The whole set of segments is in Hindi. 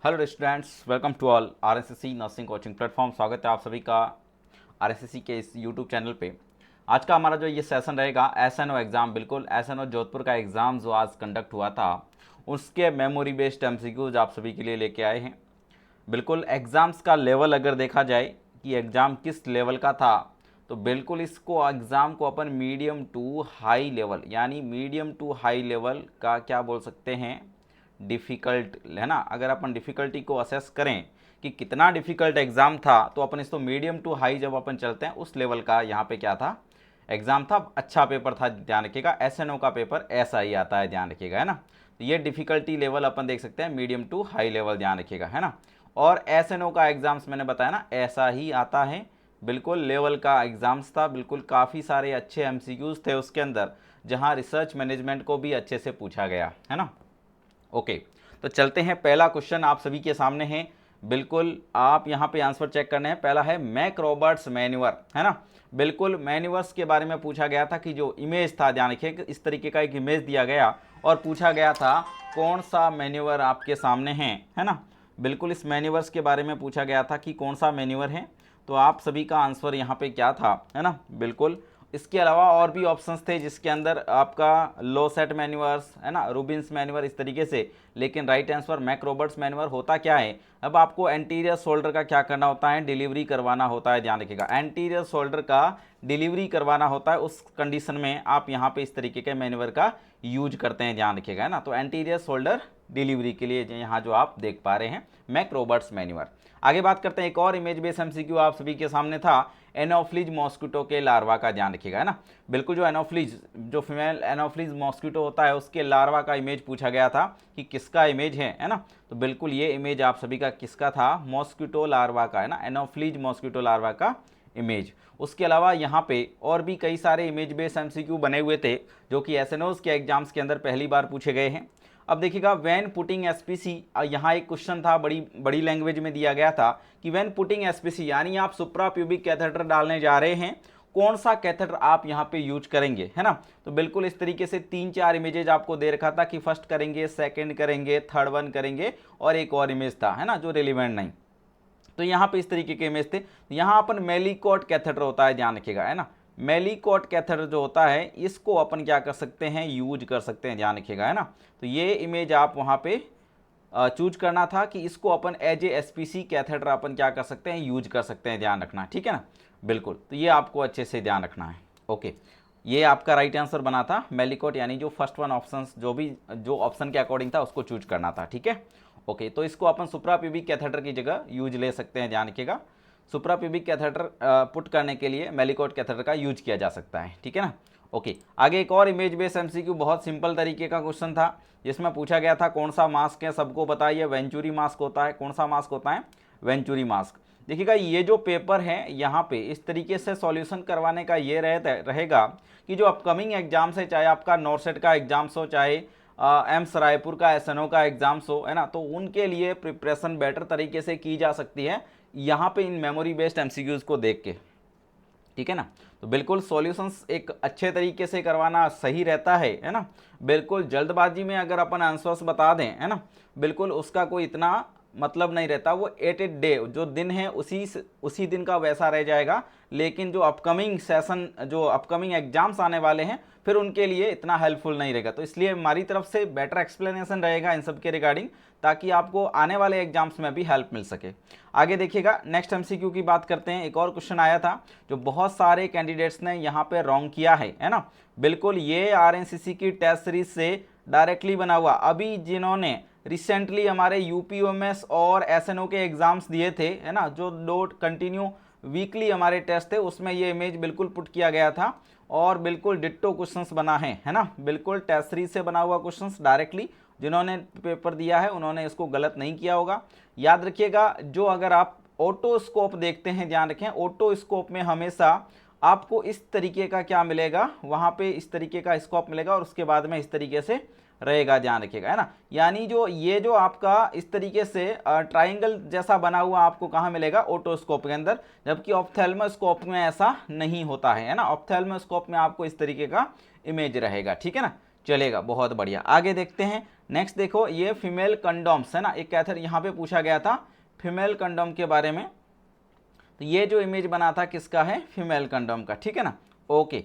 Hello students, welcome to all RSSC nursing coaching platform. स्वागत है आप सभी का आरएसएससी के इस यूट्यूब चैनल पे। आज का हमारा जो ये सेशन रहेगा एसएनओ एग्ज़ाम, बिल्कुल एसएनओ जोधपुर का एग्ज़ाम जो आज कंडक्ट हुआ था उसके मेमोरी बेस्ड एमसीक्यूज आप सभी के लिए लेके आए हैं। बिल्कुल एग्ज़ाम्स का लेवल अगर देखा जाए कि एग्ज़ाम किस लेवल का था, तो बिल्कुल इसको एग्ज़ाम को अपन मीडियम टू हाई लेवल, यानी मीडियम टू हाई लेवल का क्या बोल सकते हैं, डिफ़िकल्ट है ना। अगर अपन डिफ़िकल्टी को असेस करें कि कितना डिफ़िकल्ट एग्ज़ाम था, तो अपन इसको मीडियम टू हाई जब अपन चलते हैं उस लेवल का यहाँ पे क्या था, एग्ज़ाम था। अच्छा पेपर था, ध्यान रखिएगा। एसएनओ का पेपर ऐसा ही आता है, ध्यान रखिएगा, है ना। तो ये डिफ़िकल्टी लेवल अपन देख सकते हैं मीडियम टू हाई लेवल, ध्यान रखिएगा, है ना। और एसएनओ का एग्ज़ाम्स मैंने बताया ना ऐसा ही आता है, बिल्कुल लेवल का एग्ज़ाम्स था। बिल्कुल काफ़ी सारे अच्छे एमसीक्यूज़ थे उसके अंदर, जहाँ रिसर्च मैनेजमेंट को भी अच्छे से पूछा गया, है ना। ओके, तो चलते हैं। पहला क्वेश्चन आप सभी के सामने है, बिल्कुल आप यहाँ पे आंसर चेक करने हैं। पहला है मैक रॉबर्ट्स मैन्यूअर, है ना। बिल्कुल मैन्यूअर्स के बारे में पूछा गया था कि जो इमेज था, ध्यान रखिए कि इस तरीके का एक इमेज दिया गया और पूछा गया था कौन सा मैन्यूअर आपके सामने है ना। बिल्कुल इस मैन्यूअर्स के बारे में पूछा गया था कि कौन सा मैन्यूअर है, तो आप सभी का आंसर यहाँ पे क्या था, है ना। बिल्कुल इसके अलावा और भी ऑप्शंस थे जिसके अंदर आपका लो सेट मैन्यूअर्स, है ना, रूबिन्स मैन्यूअर, इस तरीके से। लेकिन right answer McRoberts manoeuvre होता क्या है। अब आपको एंटीरियर शोल्डर का क्या करना होता है, डिलीवरी करवाना होता है, ध्यान रखिएगा। एंटीरियर शोल्डर का डिलीवरी करवाना होता है, उस कंडीशन में आप यहाँ पे इस तरीके के मैन्यूअर का यूज करते हैं, ध्यान रखिएगा, है ना। तो एंटीरियर शोल्डर डिलीवरी के लिए यहाँ जो आप देख पा रहे हैं मैक रॉबर्ट्स मैन्यूअर। आगे बात करते हैं, एक और इमेज बेस्ड एमसीक्यू आप सभी के सामने था एनोफ्लीज मॉस्किटो के लार्वा का, ध्यान रखिएगा, है ना। बिल्कुल जो एनोफ्लीज, जो फीमेल एनोफ्लीज मॉस्किटो होता है उसके लार्वा का इमेज पूछा गया था कि किसका इमेज है ना। तो बिल्कुल ये इमेज आप सभी का किसका था, मॉस्किटो लार्वा का, है ना, एनोफ्लीज मॉस्किटो लार्वा का इमेज। उसके अलावा यहाँ पे और भी कई सारे इमेज बेस्ड एमसीक्यू बने हुए थे जो कि एसएनओज के एग्जाम्स के अंदर पहली बार पूछे गए हैं। अब देखिएगा, व्हेन पुटिंग एसपीसी, यहाँ एक क्वेश्चन था बड़ी बड़ी लैंग्वेज में दिया गया था कि व्हेन पुटिंग एसपीसी, यानी आप सुप्राप्यूबिक कैथेटर डालने जा रहे हैं, कौन सा कैथेटर आप यहाँ पे यूज करेंगे, है ना। तो बिल्कुल इस तरीके से 3-4 इमेजेज आपको दे रखा था कि फर्स्ट करेंगे, सेकंड करेंगे, थर्ड वन करेंगे, और एक और इमेज था, है ना, जो रिलेवेंट नहीं। तो यहाँ पे इस तरीके के इमेज थे। यहाँ अपन मेलिकोट कैथेटर होता है, ध्यान रखिएगा, है ना। मेलिकोट कैथेटर जो होता है इसको अपन क्या कर सकते हैं, यूज कर सकते हैं, ध्यान रखिएगा, है ना। तो ये इमेज आप वहाँ पे चूज करना था कि इसको अपन एज ए एसपीसी कैथेटर अपन क्या कर सकते हैं, यूज कर सकते हैं, ध्यान रखना, ठीक है ना। बिल्कुल, तो ये आपको अच्छे से ध्यान रखना है। ओके, ये आपका राइट आंसर बना था मेलिकोट, यानी जो फर्स्ट वन ऑप्शन जो ऑप्शन के अकॉर्डिंग था उसको चूज करना था, ठीक है। ओके, तो इसको अपन सुप्राप्यूबिक कैथेटर की जगह यूज ले सकते हैं, ध्यान रखिएगा। सुप्राप्यूबिक कैथेटर पुट करने के लिए मेलिकोट कैथेटर का यूज किया जा सकता है, ठीक है ना। ओके, आगे एक और इमेज बेस्ड एमसीक्यू, बहुत सिंपल तरीके का क्वेश्चन था जिसमें पूछा गया था कौन सा मास्क है, सबको बताइए। वेंचुरी मास्क होता है, कौन सा मास्क होता है, वेंचुरी मास्क। देखिएगा, ये जो पेपर है यहाँ पे इस तरीके से सॉल्यूशन करवाने का ये रहेगा कि जो अपकमिंग एग्जाम्स है, चाहे आपका नॉर्सेट का एग्जाम्स हो, चाहे एम्स रायपुर का एसएनओ का एग्जाम्स हो, है ना, तो उनके लिए प्रिपरेशन बेटर तरीके से की जा सकती है यहाँ पे इन मेमोरी बेस्ड एमसीक्यूज को देख के, ठीक है ना। तो बिल्कुल सॉल्यूशंस एक अच्छे तरीके से करवाना सही रहता है ना। बिल्कुल जल्दबाजी में अगर अपन आंसर्स बता दें, है ना, बिल्कुल उसका कोई इतना मतलब नहीं रहता। वो एट ए डे, जो दिन है उसी दिन का वैसा रह जाएगा। लेकिन जो अपकमिंग सेशन, जो अपकमिंग एग्जाम्स आने वाले हैं, फिर उनके लिए इतना हेल्पफुल नहीं रहेगा। तो इसलिए हमारी तरफ से बेटर एक्सप्लेनेशन रहेगा इन सब के रिगार्डिंग, ताकि आपको आने वाले एग्जाम्स में भी हेल्प मिल सके। आगे देखिएगा, नेक्स्ट एमसीक्यू की बात करते हैं। एक और क्वेश्चन आया था जो बहुत सारे कैंडिडेट्स ने यहाँ पे रॉन्ग किया है ना। बिल्कुल ये आरएनसीसी की टेस्ट सीरीज से डायरेक्टली बना हुआ। अभी जिन्होंने रिसेंटली हमारे यूपीओएमएस और एसएनओ के एग्जाम्स दिए थे, है ना, जो 2 कंटिन्यू वीकली हमारे टेस्ट थे, उसमें ये इमेज बिल्कुल पुट किया गया था और बिल्कुल डिट्टो क्वेश्चंस बना है ना। बिल्कुल टेस्ट सीरीज से बना हुआ क्वेश्चंस डायरेक्टली जिन्होंने पेपर दिया है उन्होंने इसको गलत नहीं किया होगा। याद रखिएगा, जो अगर आप ऑटोस्कोप देखते हैं, ध्यान रखें, ऑटोस्कोप में हमेशा आपको इस तरीके का क्या मिलेगा, वहाँ पे इस तरीके का स्कोप मिलेगा और उसके बाद में इस तरीके से रहेगा, ध्यान रखिएगा, है ना। यानी जो ये जो आपका इस तरीके से ट्राइंगल जैसा बना हुआ आपको कहाँ मिलेगा, ऑटोस्कोप के अंदर, जबकि ऑप्थेल्मोस्कोप में ऐसा नहीं होता है ना। ऑप्थेल्मोस्कोप में आपको इस तरीके का इमेज रहेगा, ठीक है ना। चलेगा, बहुत बढ़िया। आगे देखते हैं, नेक्स्ट देखो ये फीमेल कंडोम्स है ना, एक कैथर यहाँ पे पूछा गया था फीमेल कंडोम के बारे में, तो ये जो इमेज बना था किसका है, फीमेल कंडोम का, ठीक है ना। ओके,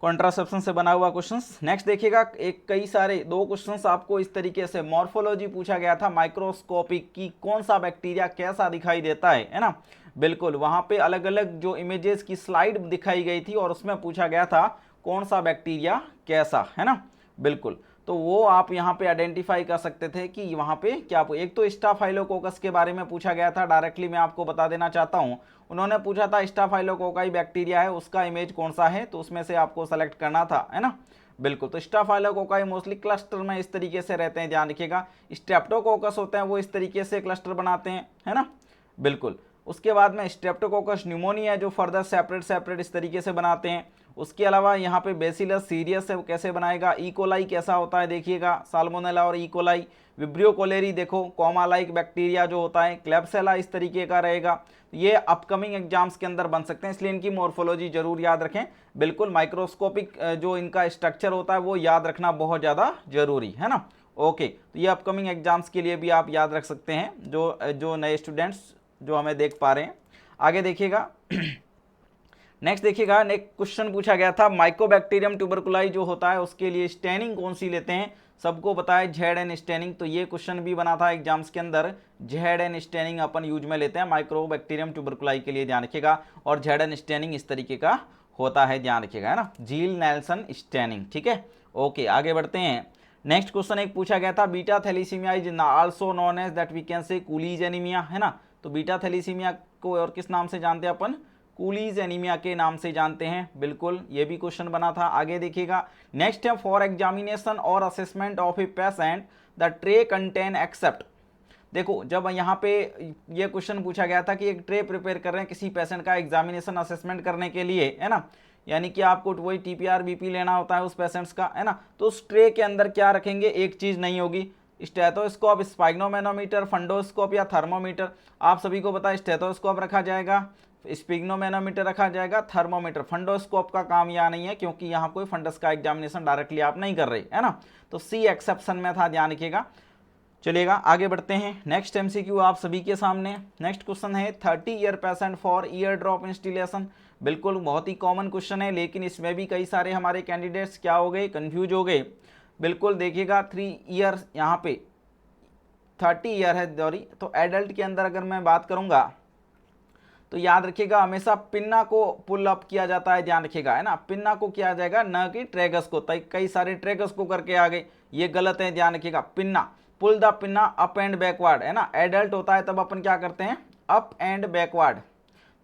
कॉन्ट्रासेप्शन से बना हुआ क्वेश्चंस। नेक्स्ट देखिएगा एक कई सारे 2 क्वेश्चंस आपको इस तरीके से, मॉर्फोलॉजी पूछा गया था माइक्रोस्कोपिक की, कौन सा बैक्टीरिया कैसा दिखाई देता है ना, बिल्कुल वहां पे अलग अलग जो इमेजेस की स्लाइड दिखाई गई थी और उसमें पूछा गया था कौन सा बैक्टीरिया कैसा है ना, बिल्कुल। तो वो आप यहाँ पे आइडेंटिफाई कर सकते थे कि वहाँ पे क्या, एक तो स्टाफाइलोकोकस के बारे में पूछा गया था, डायरेक्टली मैं आपको बता देना चाहता हूँ, उन्होंने पूछा था स्टाफाइलोकोकाई बैक्टीरिया है उसका इमेज कौन सा है, तो उसमें से आपको सेलेक्ट करना था, है ना, बिल्कुल। तो स्टाफाइलोकोकाई मोस्टली क्लस्टर में इस तरीके से रहते हैं, ध्यान रखिएगा। स्ट्रेप्टोकोकस होते हैं वो इस तरीके से क्लस्टर बनाते हैं, है ना, बिल्कुल। उसके बाद में स्ट्रेप्टोकोकस न्यूमोनिया जो फर्दर सेपरेट इस तरीके से बनाते हैं। उसके अलावा यहाँ पे बेसिलस सीरियस है कैसे बनाएगा, इकोलाई कैसा होता है देखिएगा, साल्मोनेला और इकोलाई। विब्रियो कोलेरी देखो कॉमा लाइक बैक्टीरिया जो होता है, क्लेब्सेला इस तरीके का रहेगा। ये अपकमिंग एग्जाम्स के अंदर बन सकते हैं, इसलिए इनकी मॉर्फोलॉजी जरूर याद रखें, बिल्कुल। माइक्रोस्कोपिक जो इनका स्ट्रक्चर होता है वो याद रखना बहुत ज़्यादा जरूरी है ना। ओके, तो ये अपकमिंग एग्जाम्स के लिए भी आप याद रख सकते हैं, जो नए स्टूडेंट्स जो हमें देख पा रहे हैं। आगे देखिएगा नेक्स्ट देखिएगा, नेक्स्ट क्वेश्चन पूछा गया था माइकोबैक्टीरियम ट्यूबरकुलाई जो होता है उसके लिए स्टेनिंग कौन सी लेते हैं, सबको पता है ZN स्टेनिंग, तो ये क्वेश्चन भी बना था एग्जाम्स के अंदर, ZN स्टेनिंग अपन यूज में लेते हैं माइक्रोबैक्टीरियम ट्यूबरकुलाई के लिए, ध्यान रखिएगा। और ZN स्टेनिंग इस तरीके का होता है, ध्यान रखिएगा, है ना, झील नेल्सन स्टेनिंग, ठीक है। ओके, आगे बढ़ते हैं। नेक्स्ट क्वेश्चन एक पूछा गया था beta thalassaemia is also known as that we can say Cooley's anaemia, है ना, तो बीटा थैलीसीमिया को और किस नाम से जानते हैं अपन, कूलीज एनीमिया के नाम से जानते हैं, बिल्कुल। ये भी क्वेश्चन बना था। आगे देखिएगा नेक्स्ट है फॉर एग्जामिनेशन और assessment of a patient the tray contain except, देखो जब यहाँ पे ये क्वेश्चन पूछा गया था कि एक ट्रे प्रिपेयर कर रहे हैं किसी पेशेंट का एग्जामिनेशन असेसमेंट करने के लिए, है ना, यानी कि आपको वही TPR BP लेना होता है उस पेशेंट्स का, है ना, तो उस ट्रे के अंदर क्या रखेंगे, एक चीज नहीं होगी, स्टेथोस्कोप, स्पाइग्नोमेनोमीटर, फंडोस्कोप या थर्मोमीटर। आप सभी को पता है स्टेथोस्कोप रखा जाएगा, स्पिग्नोमेनोमीटर रखा जाएगा, थर्मोमीटर। फंडोस्कोप का काम यहाँ नहीं है क्योंकि यहाँ कोई फंडस का एग्जामिनेशन डायरेक्टली आप नहीं कर रहे, है ना, तो C एक्सेप्शन में था, ध्यान रखिएगा। चलिएगा आगे बढ़ते हैं। नेक्स्ट MCQ आप सभी के सामने। नेक्स्ट क्वेश्चन है 30 year patient for year drop instillation, बिल्कुल बहुत ही कॉमन क्वेश्चन है, लेकिन इसमें भी कई सारे हमारे कैंडिडेट्स क्या हो गए, कंफ्यूज हो गए। बिल्कुल देखिएगा 3 ईयर यहाँ पे 30 ईयर है सॉरी, तो एडल्ट के अंदर अगर मैं बात करूंगा तो याद रखिएगा हमेशा पिन्ना को पुल अप किया जाता है, ध्यान रखिएगा, है ना, पिन्ना को किया जाएगा न कि ट्रेगस को। कई सारे ट्रेगस को करके आ गए, ये गलत है, ध्यान रखिएगा। Pinna, pull the pinna up and backward, है ना, एडल्ट होता है तब अपन क्या करते हैं, अप एंड बैकवर्ड।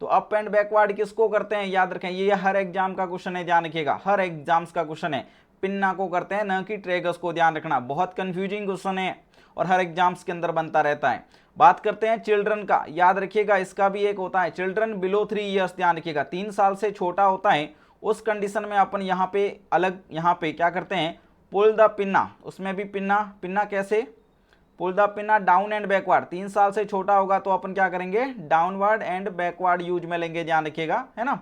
तो अप एंड बैकवर्ड किसको करते हैं, याद रखें, ये हर एग्जाम का क्वेश्चन है, ध्यान रखिएगा, हर एग्जाम्स का क्वेश्चन है, पिन्ना को करते हैं न कि ट्रेगस को, ध्यान रखना, बहुत कंफ्यूजिंग क्वेश्चन है और हर एग्जाम्स के अंदर बनता रहता है। बात करते हैं चिल्ड्रन का, याद रखिएगा इसका भी एक होता है चिल्ड्रन बिलो 3 ईयर्स, ध्यान रखिएगा 3 साल से छोटा होता है, उस कंडीशन में अपन यहाँ पे अलग, यहाँ पे क्या करते हैं, पुल द पिन्ना, उसमें भी पिन्ना, पिन्ना कैसे, pull the pinna down and backward, 3 साल से छोटा होगा तो अपन क्या करेंगे, डाउनवर्ड एंड बैकवर्ड यूज में लेंगे, ध्यान रखिएगा, है ना,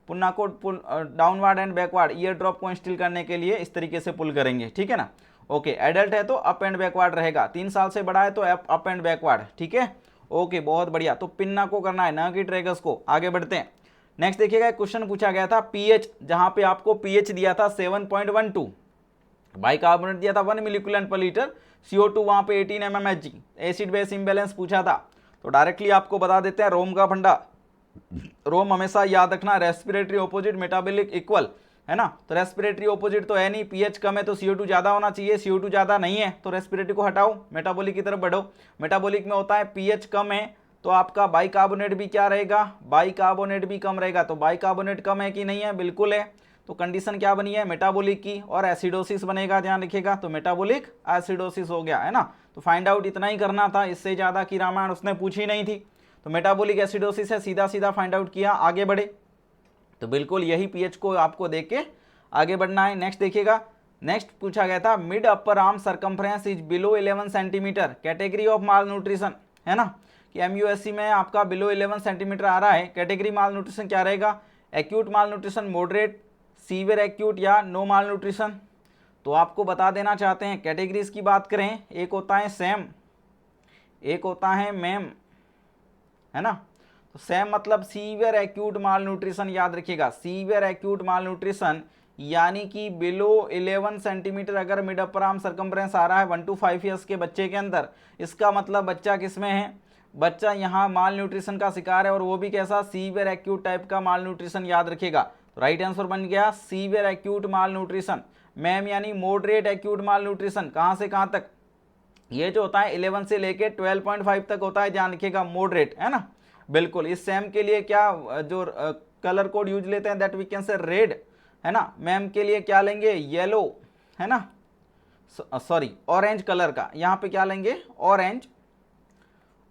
पुन्ना को pull downward and backward ear drop को इंस्टिल करने के लिए इस तरीके से पुल करेंगे, ठीक है ना। ओके, एडल्ट है तो अप एंड बैकवर्ड रहेगा, 3 साल से बड़ा है तो अप एंड बैकवर्ड, ठीक है। ओके, बहुत बढ़िया, तो पिन्ना को करना है ना कि ट्रेगस को। आगे बढ़ते हैं। नेक्स्ट देखिएगा क्वेश्चन पूछा गया था पीएच, जहां पे आपको पीएच दिया था 7.12, बाइकार्बोनेट दिया था 1 मिलीकुलन पर लीटर, CO2 वहां पे 18 mmHg, एसिड बेस इम्बैलेंस पूछा था, तो डायरेक्टली आपको बता देते हैं रोम का फंडा, रोम हमेशा याद रखना, रेस्पिरेटरी ऑपोजिट मेटाबॉलिक इक्वल, है ना, तो रेस्पिरेटरी ऑपोजिट तो है नहीं, पीएच कम है तो CO2 ज्यादा होना चाहिए, CO2 ज्यादा नहीं है तो रेस्पिरेटरी को हटाओ, मेटाबॉलिक की तरफ बढ़ो। मेटाबॉलिक में होता है पीएच कम है तो आपका बाइकार्बोनेट भी क्या रहेगा, बाइकार्बोनेट भी कम रहेगा, तो बाइकार्बोनेट कम है कि नहीं है, बिल्कुल है, तो कंडीशन क्या बनी है, मेटाबॉलिक की, और एसिडोसिस बनेगा, ध्यान रखिएगा, तो मेटाबॉलिक एसिडोसिस हो गया, है ना, तो फाइंड आउट इतना ही करना था, इससे ज्यादा की रामायण उसने पूछी नहीं थी, तो मेटाबॉलिक एसिडोसिस है, सीधा सीधा फाइंड आउट किया, आगे बढ़े, तो बिल्कुल यही पीएच को आपको देख के आगे बढ़ना है। नेक्स्ट देखिएगा, नेक्स्ट पूछा गया था mid upper arm circumference is below 11 centimetre, category of mall nutrition, है ना, कि MUSC में आपका बिलो 11 सेंटीमीटर आ रहा है, कैटेगरी माल न्यूट्रिशन क्या रहेगा, एक्यूट माल न्यूट्रिशन, मॉडरेट, सीवियर एक्यूट या नो माल न्यूट्रिशन। तो आपको बता देना चाहते हैं कैटेगरीज की बात करें, एक होता है सैम, एक होता है मैम, है ना। तो सैम मतलब सीवियर एक्यूट माल न्यूट्रिशन, याद रखिएगा सीवियर एक्यूट माल न्यूट्रिशन यानी कि बिलो 11 सेंटीमीटर अगर मिड अपर आर्म सर्कम्फ्रेंस आ रहा है 1 to 5 ईयर्स के बच्चे के अंदर, इसका मतलब बच्चा किस में है, बच्चा यहाँ माल न्यूट्रिशन का शिकार है, और वो भी कैसा, सीवियर एक्यूट टाइप का माल न्यूट्रिशन, याद रखिएगा। तो राइट आंसर बन गया सीवियर एक्यूट माल न्यूट्रिशन। मैम यानी मॉडरेट एक्यूट माल न्यूट्रिशन, कहाँ से कहाँ तक, ये जो होता है 11 से लेके 12.5 तक होता है, ध्यान रखिएगा मॉडरेट, है ना। बिल्कुल, इस सेम के लिए क्या जो कलर कोड यूज लेते हैं that we can say red, है ना। मैम के लिए क्या लेंगे, येलो, है ना, सॉरी ऑरेंज कलर का, यहाँ पे क्या लेंगे ऑरेंज।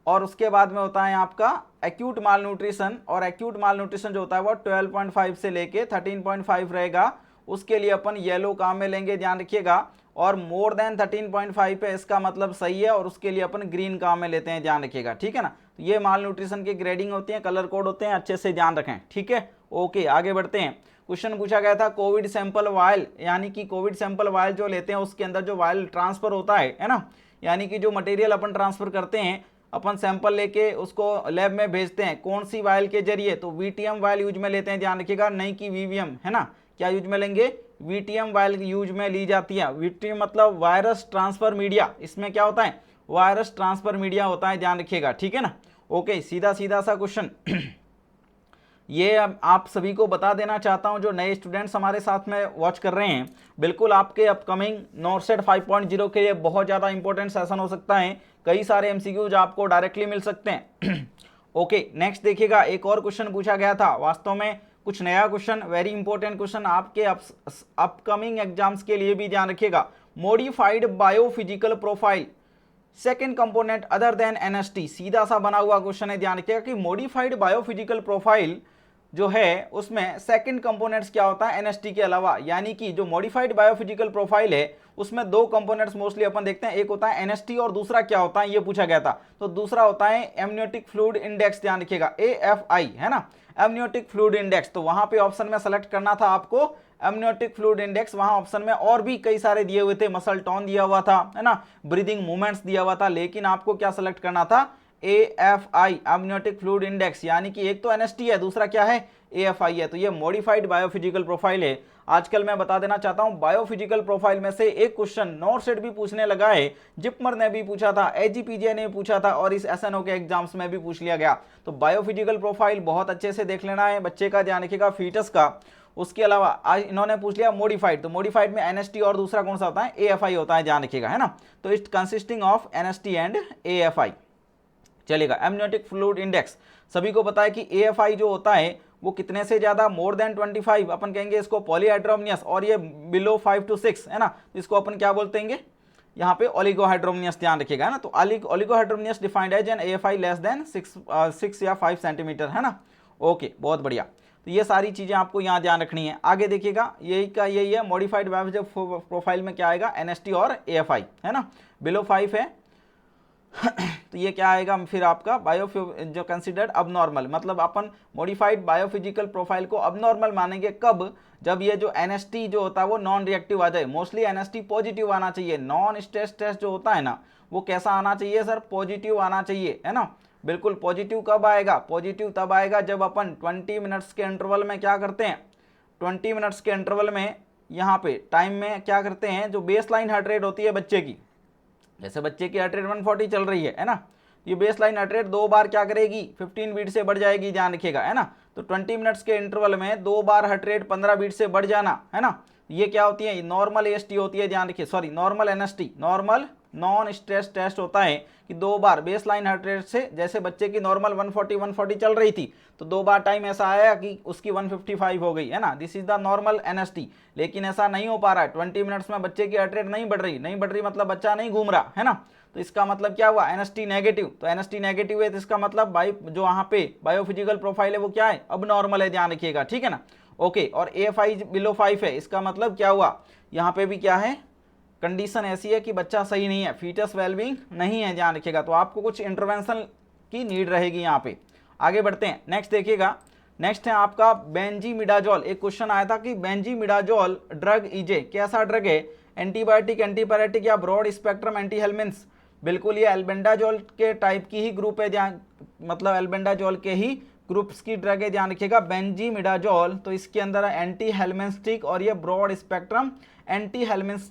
और उसके बाद में होता है आपका एक्यूट माल न्यूट्रिशन, और एक्यूट माल न्यूट्रिशन जो होता है वो 12.5 से लेके 13.5 रहेगा, उसके लिए अपन येलो काम में लेंगे, ध्यान रखिएगा। और मोर देन 13.5 है, इसका मतलब सही है, और उसके लिए अपन ग्रीन काम में लेते हैं, ध्यान रखिएगा, ठीक है ना। तो ये माल न्यूट्रिशन की ग्रेडिंग होती है, कलर कोड होते हैं, अच्छे से ध्यान रखें, ठीक है। ओके, आगे बढ़ते हैं। क्वेश्चन पूछा गया था कोविड सैंपल वायल, यानी कि कोविड सैंपल वायल जो लेते हैं उसके अंदर जो वायल ट्रांसफर होता है ना, यानी कि जो मटेरियल अपन ट्रांसफर करते हैं, अपन सैंपल लेके उसको लैब में भेजते हैं, कौन सी वायल के जरिए, तो वीटीएम वायल यूज में लेते हैं, ध्यान रखिएगा, नहीं कि वीवीएम, है ना। क्या यूज में लेंगे, वीटीएम वायल यूज में ली जाती है। वीटीएम मतलब वायरस ट्रांसफर मीडिया, इसमें क्या होता है, वायरस ट्रांसफर मीडिया होता है, ध्यान रखिएगा, ठीक है ना। ओके, सीधा सीधा सा क्वेश्चन ये आप सभी को बता देना चाहता हूं, जो नए स्टूडेंट्स हमारे साथ में वॉच कर रहे हैं, बिल्कुल आपके अपकमिंग नॉर्सेट 5.0 के लिए बहुत ज़्यादा इंपॉर्टेंट सेशन हो सकता है, कई सारे एमसीक्यूज आपको डायरेक्टली मिल सकते हैं। ओके, नेक्स्ट देखिएगा, एक और क्वेश्चन पूछा गया था, वास्तव में कुछ नया क्वेश्चन, वेरी इंपॉर्टेंट क्वेश्चन आपके अपकमिंग एग्जाम्स के लिए भी, ध्यान रखिएगा। Modified biophysical profile second component other than NST, सीधा सा बना हुआ क्वेश्चन है, ध्यान रखिएगा कि मॉडिफाइड बायोफिजिकल प्रोफाइल जो है उसमें सेकंड कंपोनेंट्स क्या होता है एनएसटी के अलावा, यानी कि जो मॉडिफाइड बायोफिजिकल प्रोफाइल है उसमें दो कंपोनेंट्स मोस्टली अपन देखते हैं, एक होता है एनएसटी और दूसरा क्या होता है, ये पूछा गया था। तो दूसरा होता है एमनियोटिक फ्लूइड इंडेक्स, ध्यान रखिएगा एएफआई, है ना, एमनियोटिक फ्लूइड इंडेक्स। तो वहां पे ऑप्शन में सेलेक्ट करना था आपको एमनियोटिक फ्लूइड इंडेक्स, वहां ऑप्शन में और भी कई सारे दिए हुए थे, मसल टोन दिया हुआ था, है ना, ब्रीदिंग मूवमेंट्स दिया हुआ था, लेकिन आपको क्या सेलेक्ट करना था, AFI एमनियोटिक फ्लूइड इंडेक्स, यानी कि एक तो एनएसटी है, दूसरा क्या है AFI है। तो ये मॉडिफाइड बायोफिजिकल प्रोफाइल है। आजकल मैं बता देना चाहता हूं बायोफिजिकल प्रोफाइल में से एक क्वेश्चन नॉर्सेट भी पूछने लगा है, जिपमर ने भी पूछा था, एजीपीजे ने भी पूछा था, और इस एसएनओ के एग्जाम्स में भी पूछ लिया गया। तो बायोफिजिकल प्रोफाइल बहुत अच्छे से देख लेना है बच्चे का, ध्यान रखिएगा, फीटस का। उसके अलावा आज इन्होंने पूछ लिया मॉडिफाइड, तो मॉडिफाइड में एनएसटी और दूसरा कौन सा होता है AFI होता है, ध्यान रखिएगा, है ना। तो it's consisting of NST and AFI। चलेगा, एमनियोटिक फ्लूइड इंडेक्स सभी को पता है कि AFI जो होता है वो कितने से ज्यादा, मोर देन 25, अपन कहेंगे इसको पॉलीहाइड्रोमियस, और ये बिलो 5 to 6, है ना, तो इसको अपन क्या बोलते हैं यहाँ पे ओलिगोहाइड्रोमियस, ध्यान रखिएगा, है ना। तो oligohydramnios defined as an AFI less than 6 या 5 सेंटीमीटर, है ना। ओके, बहुत बढ़िया। तो ये सारी चीजें आपको यहाँ ध्यान रखनी है। आगे देखिएगा, यही का यही है, मॉडिफाइड बायोफिजिकल प्रोफाइल में क्या आएगा, एनएसटी और AFI, है ना, बिलो 5 है तो ये क्या आएगा फिर आपका बायो जो कंसिडर्ड अबनॉर्मल, मतलब अपन मॉडिफाइड बायोफिजिकल प्रोफाइल को अबनॉर्मल मानेंगे कब, जब ये जो एनएसटी जो होता है वो नॉन रिएक्टिव आ जाए। मोस्टली एनएसटी पॉजिटिव आना चाहिए, नॉन स्ट्रेस टेस्ट जो होता है ना वो कैसा आना चाहिए सर, पॉजिटिव आना चाहिए, है ना। बिल्कुल पॉजिटिव कब आएगा, पॉजिटिव तब आएगा जब अपन 20 मिनट्स के इंटरवल में क्या करते हैं, 20 मिनट्स के इंटरवल में यहाँ पे टाइम में क्या करते हैं, जो बेस लाइन हार्ट रेट होती है बच्चे की, जैसे बच्चे की हार्ट रेट 140 चल रही है ना, ये बेस लाइन हार्ट रेट 2 बार क्या करेगी 15 बीट से बढ़ जाएगी, ध्यान रखिएगा, है ना। तो 20 मिनट्स के इंटरवल में 2 बार हार्ट रेट 15 बीट से बढ़ जाना, है ना, ये क्या होती है, नॉर्मल एएसटी होती है, ध्यान रखिए, sorry normal NST, normal non stress test होता है कि 2 बार बेस लाइन हार्ट रेट से, जैसे बच्चे की नॉर्मल 140 चल रही थी तो 2 बार टाइम ऐसा आया कि उसकी 155 हो गई, है ना, this is the normal NST. लेकिन ऐसा नहीं हो पा रहा है, 20 मिनट्स में बच्चे की हार्ट रेट नहीं बढ़ रही मतलब बच्चा नहीं घूम रहा, है ना। तो इसका मतलब क्या हुआ, एनएसटी नेगेटिव। तो एनएसटी नेगेटिव है तो इसका मतलब जो वहां पे बायोफिजिकल प्रोफाइल है वो क्या है, अब नॉर्मल है, ध्यान रखिएगा, ठीक है ना। ओके, और AFI बिलो 5 है, इसका मतलब क्या हुआ, यहाँ पे भी क्या है, कंडीशन ऐसी है कि बच्चा सही नहीं है, फीटस वेलबींग नहीं है, ध्यान रखिएगा। तो आपको कुछ इंटरवेंशन की नीड रहेगी यहाँ पे। आगे बढ़ते हैं, नेक्स्ट देखिएगा, नेक्स्ट है आपका बेंजीमिडाजोल। एक क्वेश्चन आया था कि बेंजीमिडाजोल ड्रग इज ए कैसा ड्रग है, एंटीबायोटिक, एंटीपायरेटिक या ब्रॉड स्पेक्ट्रम एंटी हेलमिंथ्स, बिल्कुल ये एल्बेंडाजोल के टाइप की ही ग्रुप है, ध्यान मतलब एल्बेंडाजोल के ही ग्रुप्स की ड्रग है, ध्यान रखिएगा। बेंजीमिडाजोल तो इसके अंदर एंटी हेलमिंथ्रिक और ये ब्रॉड स्पेक्ट्रम एंटी हेलमिंथ्स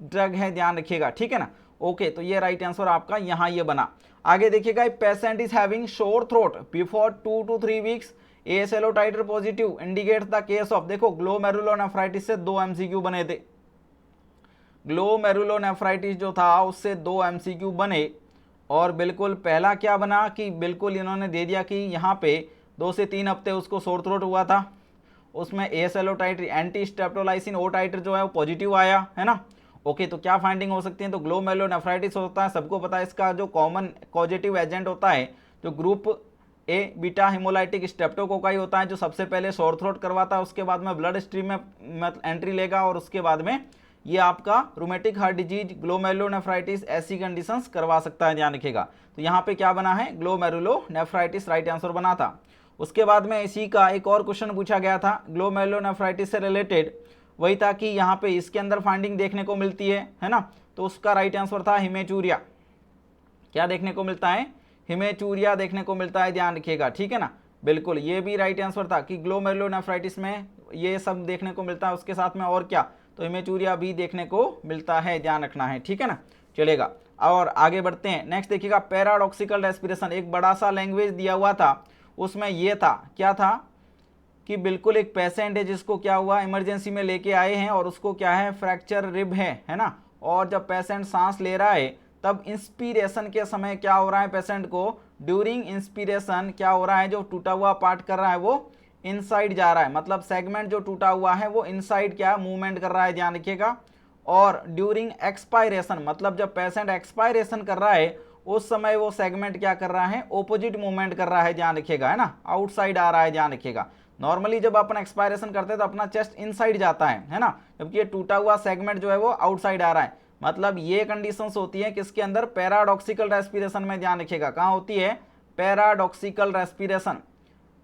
ड्रग है, ध्यान रखिएगा, ठीक है ना। ओके, तो ये राइट आंसर आपका यहाँ ये बना। आगे देखिएगा, patient is having sore throat before 2 to 3 weeks, ASLO titre positive indicates the case of, देखो ग्लोमेरुलोनेफ्राइटिस से 2 MCQ बने थे, ग्लोमेरुलोनेफ्राइटिस जो था उससे 2 MCQ बने, और बिल्कुल पहला क्या बना कि बिल्कुल इन्होंने दे दिया कि यहाँ पे 2 से 3 हफ्ते उसको शोर थ्रोट हुआ था, उसमें ASLO टाइटर एंटी स्टेप्टोलाइसिन O टाइटर जो है वो पॉजिटिव आया है ना। ओके, तो क्या फाइंडिंग हो सकती है, तो ग्लोमेरुलोनेफ्राइटिस होता है, सबको पता है इसका जो कॉमन कॉजेटिव एजेंट होता है जो group A beta haemolytic streptococci होता है, जो सबसे पहले शोर थ्रोट करवाता है, उसके बाद में ब्लड स्ट्रीम में एंट्री लेगा, और उसके बाद में ये आपका रूमेटिक हार्ट डिजीज, ग्लोमेरुलोनेफ्राइटिस ऐसी कंडीशंस करवा सकता है, ध्यान रखिएगा। तो यहाँ पे क्या बना है, ग्लोमेरुलोनेफ्राइटिस राइट आंसर बना था। उसके बाद में इसी का एक और क्वेश्चन पूछा गया था ग्लोमेरुलोनेफ्राइटिस से रिलेटेड, वही था कि यहाँ पे इसके अंदर फाइंडिंग देखने को मिलती है ना, तो उसका राइट आंसर था हिमेचूरिया। क्या देखने को मिलता है, हिमेचूरिया देखने को मिलता है, ध्यान रखिएगा, ठीक है ना। बिल्कुल ये भी राइट आंसर था कि ग्लोमेरुलोनेफ्राइटिस में ये सब देखने को मिलता है, उसके साथ में और क्या, तो हिमेचूरिया भी देखने को मिलता है, ध्यान रखना है, ठीक है ना, चलेगा। और आगे बढ़ते हैं, नेक्स्ट देखिएगा, पैराडॉक्सिकल रेस्पिरेशन, एक बड़ा सा लैंग्वेज दिया हुआ था, उसमें ये था, क्या था कि बिल्कुल एक पेशेंट है जिसको क्या हुआ, इमरजेंसी में लेके आए हैं, और उसको क्या है, फ्रैक्चर रिब है ना, और जब पेशेंट सांस ले रहा है तब इंस्पिरेशन के समय क्या हो रहा है, पेशेंट को ड्यूरिंग इंस्पिरेशन क्या हो रहा है, जो टूटा हुआ पार्ट कर रहा है वो इनसाइड जा रहा है, मतलब सेगमेंट जो टूटा हुआ है वो इनसाइड क्या मूवमेंट कर रहा है, ध्यान रखिएगा। और ड्यूरिंग एक्सपायरेशन, मतलब जब पेशेंट एक्सपायरेशन कर रहा है उस समय वो सेगमेंट क्या कर रहा है, ओपोजिट मूवमेंट कर रहा है, ध्यान रखिएगा, है ना, आउटसाइड आ रहा है, ध्यान रखिएगा। नॉर्मली जब अपन एक्सपायरेशन करते हैं तो अपना चेस्ट इनसाइड जाता है ना, जबकि ये टूटा हुआ सेगमेंट जो है वो आउटसाइड आ रहा है, मतलब ये कंडीशंस होती है किसके अंदर, पैराडॉक्सिकल रेस्पिरेशन में, ध्यान रखिएगा, कहाँ होती है, पैराडॉक्सिकल रेस्पिरेशन।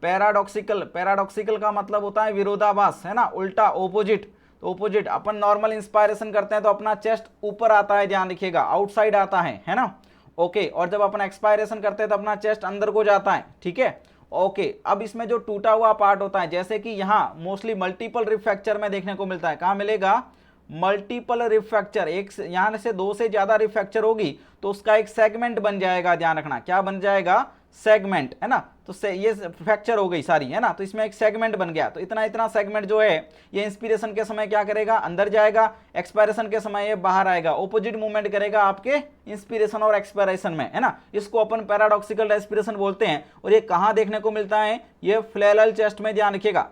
पैराडॉक्सिकल का मतलब होता है विरोधाभास, है ना, उल्टा, ओपोजिट। तो ओपोजिट, अपन नॉर्मल इंस्पायरेशन करते हैं तो अपना चेस्ट ऊपर आता है, ध्यान रखिएगा, आउटसाइड आता है ना। ओके, और जब अपन एक्सपायरेशन करते हैं तो अपना चेस्ट अंदर को जाता है, ठीक है। ओके, अब इसमें जो टूटा हुआ पार्ट होता है, जैसे कि यहाँ मोस्टली मल्टीपल रिब फ्रैक्चर में देखने को मिलता है, कहाँ मिलेगा, मल्टीपल रिब फ्रैक्चर, एक यहाँ से 2 से ज्यादा रिब फ्रैक्चर होगी तो उसका एक सेगमेंट बन जाएगा, ध्यान रखना, क्या बन जाएगा, सेगमेंट, है ना। तो ये फ्रैक्चर हो गई सारी, है ना, तो इसमें एक सेगमेंट बन गया, तो इतना इतना सेगमेंट जो है ये इंस्पिरेशन के समय क्या करेगा, अंदर जाएगा, एक्सपायरेशन के समय ये बाहर आएगा, ओपोजिट मूवमेंट करेगा आपके इंस्पिरेशन और एक्सपायरेशन में, है ना। इसको अपन पैराडॉक्सिकल रेस्पिरेशन बोलते हैं। और ये कहाँ देखने को मिलता है, ये फ्लैलल चेस्ट में, ध्यान रखिएगा,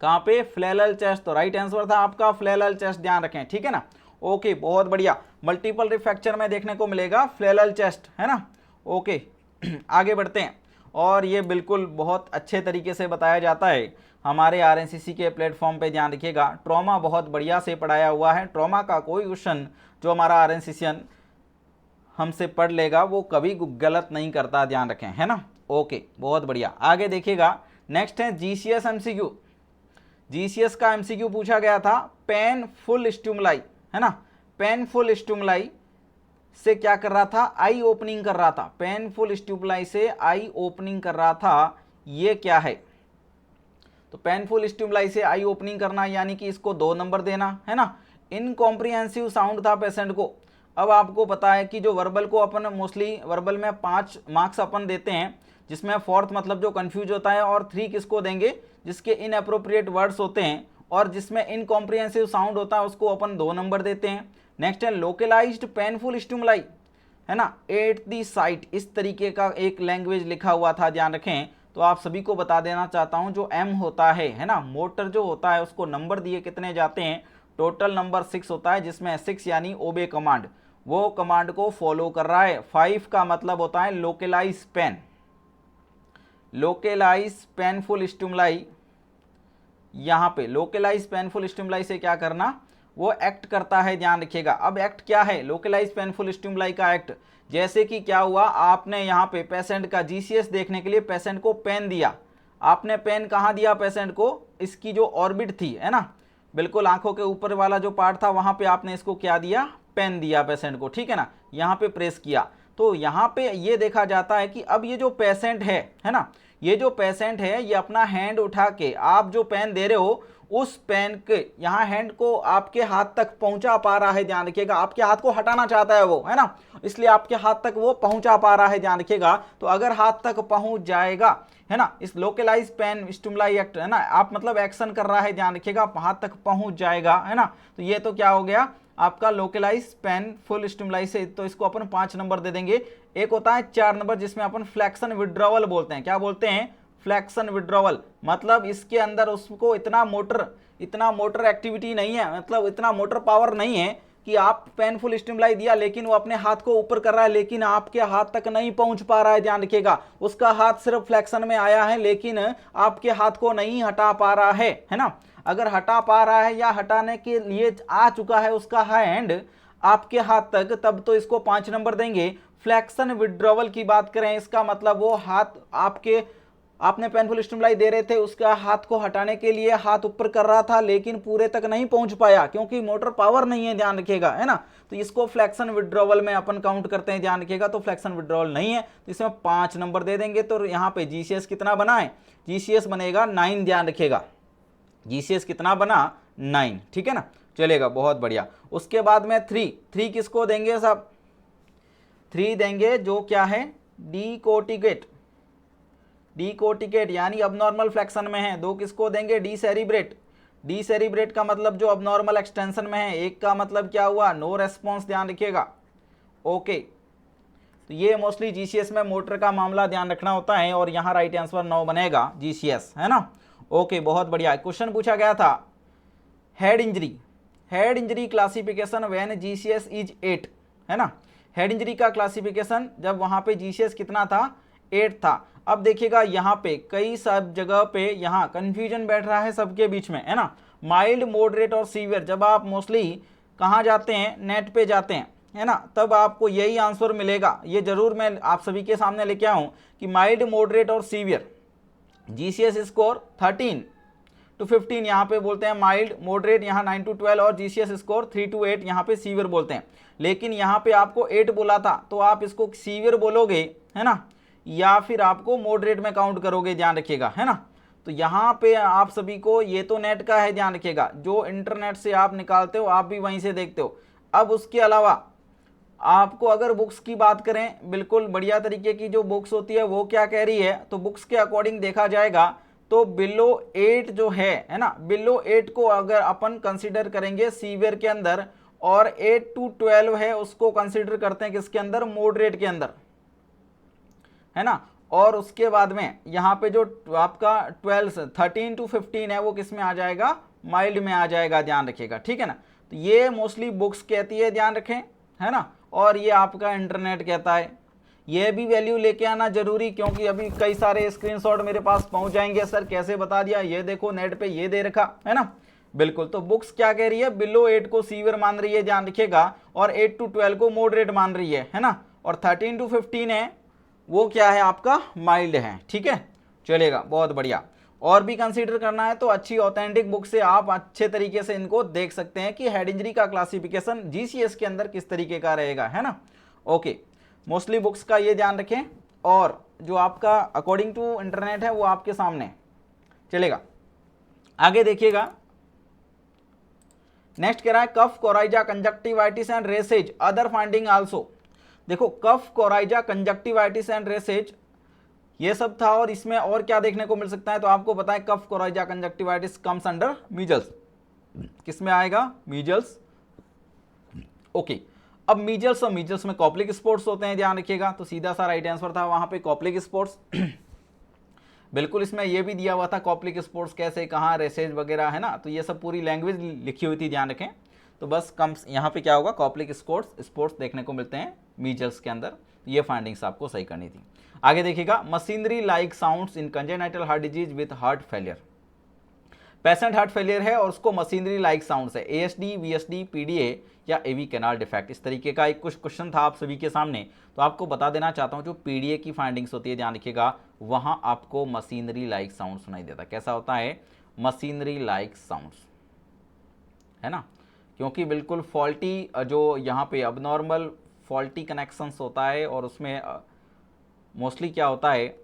कहाँ पे, फ्लैलल चेस्ट, तो राइट आंसर था आपका फ्लैलल चेस्ट, ध्यान रखें, ठीक है ना। ओके, बहुत बढ़िया, मल्टीपल रिब फ्रैक्चर में देखने को मिलेगा फ्लैलल चेस्ट, है ना। ओके आगे बढ़ते हैं, और ये बिल्कुल बहुत अच्छे तरीके से बताया जाता है हमारे RNCC के प्लेटफॉर्म पे, ध्यान रखिएगा, ट्रॉमा बहुत बढ़िया से पढ़ाया हुआ है, ट्रॉमा का कोई क्वेश्चन जो हमारा RNCCN हमसे पढ़ लेगा वो कभी गलत नहीं करता, ध्यान रखें, है ना। ओके, बहुत बढ़िया, आगे देखिएगा, नेक्स्ट है GCS MCQ। GCS का MCQ पूछा गया था, पेनफुल स्टिमुलाई, है ना, पेनफुल स्टिमुलाई से क्या कर रहा था, आई ओपनिंग कर रहा था, पेनफुल स्टिमुलाई से आई ओपनिंग कर रहा था, ये क्या है, तो पेनफुल स्टिमुलाई से आई ओपनिंग करना यानी कि इसको 2 नंबर देना, है ना। इनकॉम्प्रिहेंसिव साउंड था पेशेंट को। अब आपको पता है कि जो वर्बल को अपन मोस्टली वर्बल में 5 मार्क्स अपन देते हैं, जिसमें 4th मतलब जो कंफ्यूज होता है, और 3 किसको देंगे, जिसके इनअप्रोप्रिएट वर्ड्स होते हैं, और जिसमें इनकॉम्प्रिहेंसिव साउंड होता है उसको अपन 2 नंबर देते हैं। नेक्स्ट है लोकलाइज्ड पेनफुल स्टिमुलाई, है ना, एट दी साइट, इस तरीके का एक लैंग्वेज लिखा हुआ था, ध्यान रखें। तो आप सभी को बता देना चाहता हूं, जो M होता है ना, मोटर जो होता है उसको नंबर दिए कितने जाते हैं, टोटल नंबर 6 होता है, जिसमें 6 यानी ओबे कमांड, वो कमांड को फॉलो कर रहा है। 5 का मतलब होता है localise pain, localise painful stimuli, यहाँ पे लोकलाइज पेनफुल स्टिमुलाई से क्या करना, वो एक्ट करता है, ध्यान रखिएगा। अब एक्ट क्या है, लोकलाइज पेनफुल स्टिमुलाई का एक्ट, जैसे कि क्या हुआ, आपने यहाँ पे पेशेंट का GCS देखने के लिए पेशेंट को पेन दिया, आपने पेन कहाँ दिया पेशेंट को, इसकी जो ऑर्बिट थी, है ना, बिल्कुल आंखों के ऊपर वाला जो पार्ट था वहां पे आपने इसको क्या दिया, पेन दिया पेशेंट को, ठीक है ना, यहाँ पे प्रेस किया। तो यहाँ पे ये देखा जाता है कि अब ये जो पेशेंट है ना, ये जो पेशेंट है ये अपना हैंड उठा के, आप जो पेन दे रहे हो उस पेन के यहाँ हैंड को आपके हाथ तक पहुंचा पा रहा है, ध्यान रखिएगा, आपके हाथ को हटाना चाहता है वो, है ना, इसलिए आपके हाथ तक वो पहुंचा पा रहा है, ध्यान रखिएगा। तो अगर हाथ तक पहुंच जाएगा, है ना, इस लोकलाइज पेन स्टिमुलाई एक्ट, है ना, आप मतलब एक्शन कर रहा है, ध्यान रखिएगा, हाथ तक पहुंच जाएगा, है ना, तो ये तो क्या हो गया आपका लोकलाइज पेन फुल स्टिमुलाई से, तो इसको अपन 5 नंबर दे देंगे। एक होता है 4 नंबर जिसमें अपन फ्लैक्शन विड्रॉवल बोलते हैं, क्या बोलते हैं, फ्लैक्शन विड्रॉवल, मतलब इसके अंदर उसको इतना मोटर एक्टिविटी नहीं है, मतलब इतना मोटर पावर नहीं है कि आप पेनफुल स्टिमुलाई दिया लेकिन वो अपने हाथ को ऊपर कर रहा है लेकिन आपके हाथ तक नहीं पहुंच पा रहा है, ध्यान रखिएगा, उसका हाथ सिर्फ फ्लैक्शन में आया है लेकिन आपके हाथ को नहीं हटा पा रहा है ना। अगर हटा पा रहा है या हटाने के लिए आ चुका है उसका हैंड आपके हाथ तक, तब तो इसको 5 नंबर देंगे। फ्लैक्शन विड्रॉवल की बात करें, इसका मतलब वो हाथ आपने पेनफुल स्टिमुलाई दे रहे थे, उसका हाथ को हटाने के लिए हाथ ऊपर कर रहा था लेकिन पूरे तक नहीं पहुंच पाया क्योंकि मोटर पावर नहीं है, ध्यान रखिएगा, है ना, तो इसको फ्लैक्शन विड्रॉवल में अपन काउंट करते हैं, ध्यान रखिएगा, तो फ्लैक्शन विड्रॉवल नहीं है तो इसमें 5 नंबर दे देंगे। तो यहाँ पे जीसीएस कितना बना है, जीसीएस बनेगा 9, ध्यान रखिएगा, जीसीएस कितना बना 9, ठीक है ना, चलेगा, बहुत बढ़िया। उसके बाद में 3 किसको देंगे साहब, 3 देंगे जो क्या है, डीकोर्टिकेट यानी अबनॉर्मल फ्लैक्शन में है। 2 किसको देंगे, डीसेरिब्रेट का मतलब जो अबनॉर्मल एक्सटेंशन में है। 1 का मतलब क्या हुआ, नो रेस्पॉन्स, ध्यान रखिएगा, ओके। तो ये मोस्टली जीसीएस में मोटर का मामला ध्यान रखना होता है और यहाँ राइट आंसर 9 बनेगा जीसीएस, है ना, ओके, बहुत बढ़िया। क्वेश्चन पूछा गया था head injury classification when GCS is 8, है ना, हेड इंजरी का क्लासिफिकेशन जब वहां पे जीसीएस कितना था, 8 था। अब देखिएगा यहाँ पे कई सब जगह पे यहाँ कंफ्यूजन बैठ रहा है सबके बीच में, है ना, माइल्ड, मॉडरेट और सीवियर। जब आप मोस्टली कहाँ जाते हैं, नेट पे जाते हैं, है ना, तब आपको यही आंसर मिलेगा। ये जरूर मैं आप सभी के सामने लेके आऊँ कि माइल्ड, मॉडरेट और सीवियर जीसीएस स्कोर 13 to 15 यहाँ पे बोलते हैं माइल्ड, मॉडरेट यहाँ 9 to 12 और जीसीएस स्कोर 3 to 8 यहाँ पे सीवियर बोलते हैं। लेकिन यहाँ पे आपको 8 बोला था तो आप इसको सीवियर बोलोगे, है ना, या फिर आपको मॉडरेट में काउंट करोगे, ध्यान रखिएगा, है ना। तो यहाँ पे आप सभी को, ये तो नेट का है, ध्यान रखिएगा, जो इंटरनेट से आप निकालते हो आप भी वहीं से देखते हो। अब उसके अलावा आपको अगर बुक्स की बात करें, बिल्कुल बढ़िया तरीके की जो बुक्स होती है वो क्या कह रही है, तो बुक्स के अकॉर्डिंग देखा जाएगा तो बिलो 8 जो है ना, बिलो 8 को अगर अपन कंसीडर करेंगे सीवियर के अंदर, और 8 to 12 है उसको कंसीडर करते हैं किसके अंदर, मॉडरेट के अंदर, है ना। और उसके बाद में यहाँ पे जो आपका 13 to 15 है वो किस में आ जाएगा, माइल्ड में आ जाएगा, ध्यान रखिएगा, ठीक है ना। तो ये मोस्टली बुक्स कहती है, ध्यान रखें, है ना, और ये आपका इंटरनेट कहता है। ये भी वैल्यू लेके आना जरूरी, क्योंकि अभी कई सारे स्क्रीनशॉट मेरे पास पहुंच जाएंगे, सर कैसे बता दिया, ये देखो नेट पे ये दे रखा है ना, बिल्कुल। तो बुक्स क्या कह रही है, बिलो 8 को सीवियर मान रही है, ध्यान रखिएगा, और 8 to 12 को मॉडरेट मान रही है ना, और 13 to 15 है वो क्या है आपका, माइल्ड है, ठीक है, चलेगा, बहुत बढ़िया। और भी कंसीडर करना है तो अच्छी ऑथेंटिक बुक से आप अच्छे तरीके से इनको देख सकते हैं कि हेड इंजरी का क्लासिफिकेशन जीसीएस के अंदर किस तरीके का रहेगा, है ना, ओके। मोस्टली बुक्स का ये ध्यान रखें, और जो आपका अकॉर्डिंग टू इंटरनेट है वो आपके सामने चलेगा। आगे देखिएगा, नेक्स्ट कह रहा है cough, coryza, conjunctivitis and rashes, other finding also. देखो cough, coryza, conjunctivitis and rashes ये सब था, और इसमें और क्या देखने को मिल सकता है, तो आपको पता है cough, coryza, conjunctivitis comes under measles, किसमें आएगा, मीजल्स, ओके। अब मीजल्स और मीजल्स में कॉप्लिक स्पॉट्स होते हैं, ध्यान रखिएगा, तो सीधा सा राइट आंसर था वहां पे कॉप्लिक स्पॉट्स। बिल्कुल, इसमें ये भी दिया हुआ था कॉप्लिक स्पॉट्स कैसे, कहाँ, रेसेज वगैरह, है ना, तो ये सब पूरी लैंग्वेज लिखी हुई थी, ध्यान रखें। तो बस कम यहाँ पे क्या होगा, कॉप्लिक स्पॉट्स देखने को मिलते हैं मीजल्स के अंदर, तो ये फाइंडिंग्स आपको सही करनी थी। आगे देखिएगा, machinery like sounds in congenital heart disease with heart failure. Patient heart failure है और उसको मशीनरी लाइक साउंड्स है, एएसडी, वीएसडी, पीडीए या एवी कैनाल डिफेक्ट, इस तरीके का एक कुछ क्वेश्चन था आप सभी के सामने। तो आपको बता देना चाहता हूं, जो पीडीए की फाइंडिंग्स होती है, ध्यान रखिएगा, वहां आपको मशीनरी लाइक साउंड सुनाई देता है। कैसा होता है, मशीनरी लाइक साउंड्स, है ना, क्योंकि बिल्कुल फॉल्टी जो यहाँ पे अबनॉर्मल फॉल्टी कनेक्शंस होता है और उसमें मोस्टली क्या होता है,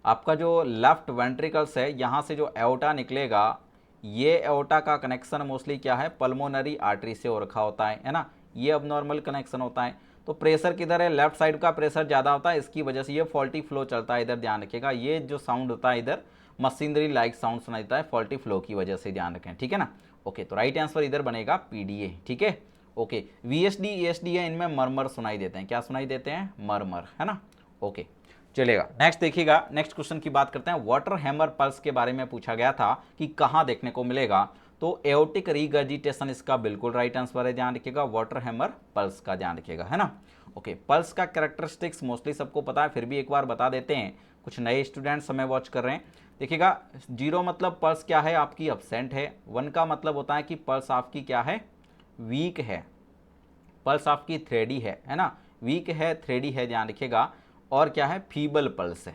आपका जो लेफ्ट वेंट्रिकल्स है यहाँ से जो एओर्टा निकलेगा, ये एओर्टा का कनेक्शन मोस्टली क्या है, पल्मोनरी आर्टरी से हो रखा होता है ना, ये अबनॉर्मल कनेक्शन होता है। तो प्रेशर किधर है, लेफ्ट साइड का प्रेशर ज़्यादा होता है, इसकी वजह से ये फॉल्टी फ्लो चलता है, इधर ध्यान रखिएगा। ये जो साउंड होता है इधर मशीनरी लाइक साउंड सुनाई देता है फॉल्टी फ्लो की वजह से, ध्यान रखें, ठीक है ना। ओके, तो राइट आंसर इधर बनेगा पीडीए, ठीक है। ओके, वीएसडी ईएसडी है, इनमें मरमर सुनाई देते हैं, क्या सुनाई देते हैं, मरमर, है ना। ओके, चलेगा। नेक्स्ट देखिएगा, नेक्स्ट क्वेश्चन की बात करते हैं। वाटर हैमर पल्स के बारे में पूछा गया था कि कहाँ देखने को मिलेगा, तो एओर्टिक रीगर्जिटेशन इसका बिल्कुल राइट आंसर है, ध्यान रखिएगा, वाटर हैमर पल्स का ध्यान रखिएगा, है ना। ओके, पल्स का कैरेक्टरिस्टिक्स मोस्टली सबको पता है, फिर भी एक बार बता देते हैं, कुछ नए स्टूडेंट्स हमें वॉच कर रहे हैं। देखिएगा, 0 मतलब पल्स क्या है, आपकी अब्सेंट है। 1 का मतलब होता है कि पल्स आपकी क्या है, वीक है, पल्स आपकी थ्रेडी है ना, वीक है, थ्रेडी है, ध्यान रखिएगा। और क्या है, फीबल पल्स है।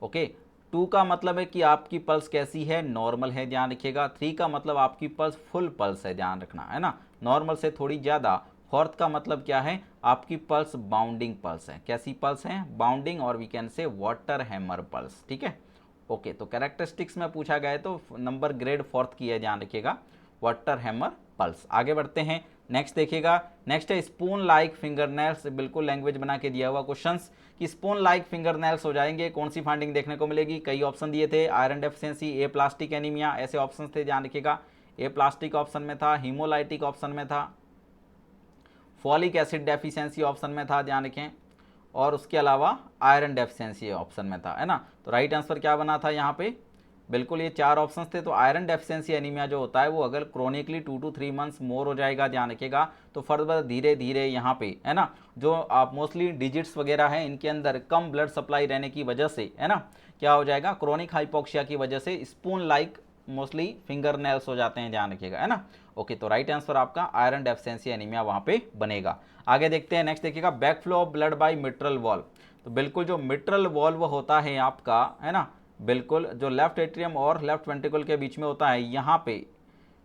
ओके, 2 का मतलब है कि आपकी पल्स कैसी है, नॉर्मल है, ध्यान रखिएगा। 3 का मतलब आपकी पल्स फुल पल्स है, ध्यान रखना, है ना, नॉर्मल से थोड़ी ज़्यादा। 4th का मतलब क्या है, आपकी पल्स बाउंडिंग पल्स है, कैसी पल्स है, बाउंडिंग, और we can say water hammer pulse, ठीक है। ओके, तो कैरेक्टरिस्टिक्स में पूछा गया है तो नंबर ग्रेड 4th की है, ध्यान रखिएगा, वाटर हैमर पल्स। आगे बढ़ते हैं, नेक्स्ट देखिएगा, नेक्स्ट है स्पून लाइक फिंगरनेल्स, बिल्कुल लैंग्वेज बना के दिया हुआ क्वेश्चंस कि स्पून लाइक फिंगरनेल्स हो जाएंगे, कौन सी फाइंडिंग देखने को मिलेगी। कई ऑप्शन दिए थे, आयरन डेफिशिएंसी, ए प्लास्टिक एनीमिया, ऐसे ऑप्शन थे, ध्यान रखिएगा। ए प्लास्टिक ऑप्शन में था, हीमोलाइटिक ऑप्शन में था, फॉलिक एसिड डेफिशिएंसी ऑप्शन में था, ध्यान रखें, और उसके अलावा आयरन डेफिशिएंसी ऑप्शन में था, है ना। तो राइट आंसर क्या बना था यहाँ पे, बिल्कुल ये 4 ऑप्शंस थे। तो आयरन डेफिशिएंसी एनीमिया जो होता है वो अगर क्रोनिकली 2 to 3 मंथ्स मोर हो जाएगा, ध्यान रखिएगा, तो फर्दर धीरे धीरे यहाँ पे, है ना, जो आप मोस्टली डिजिट्स वगैरह हैं इनके अंदर कम ब्लड सप्लाई रहने की वजह से, है ना, क्या हो जाएगा, क्रोनिक हाइपोक्सिया की वजह से spoon like mostly finger nails हो जाते हैं, ध्यान रखिएगा, है ना। ओके, तो राइट आंसर आपका आयरन डेफिशिएंसी एनीमिया वहाँ पे बनेगा। आगे देखते हैं, नेक्स्ट देखिएगा, backflow of blood bye mitral valve. तो बिल्कुल जो मिट्रल वॉल्व होता है आपका, है ना, बिल्कुल जो लेफ्ट एट्रियम और लेफ्ट वेंट्रिकल के बीच में होता है, यहाँ पे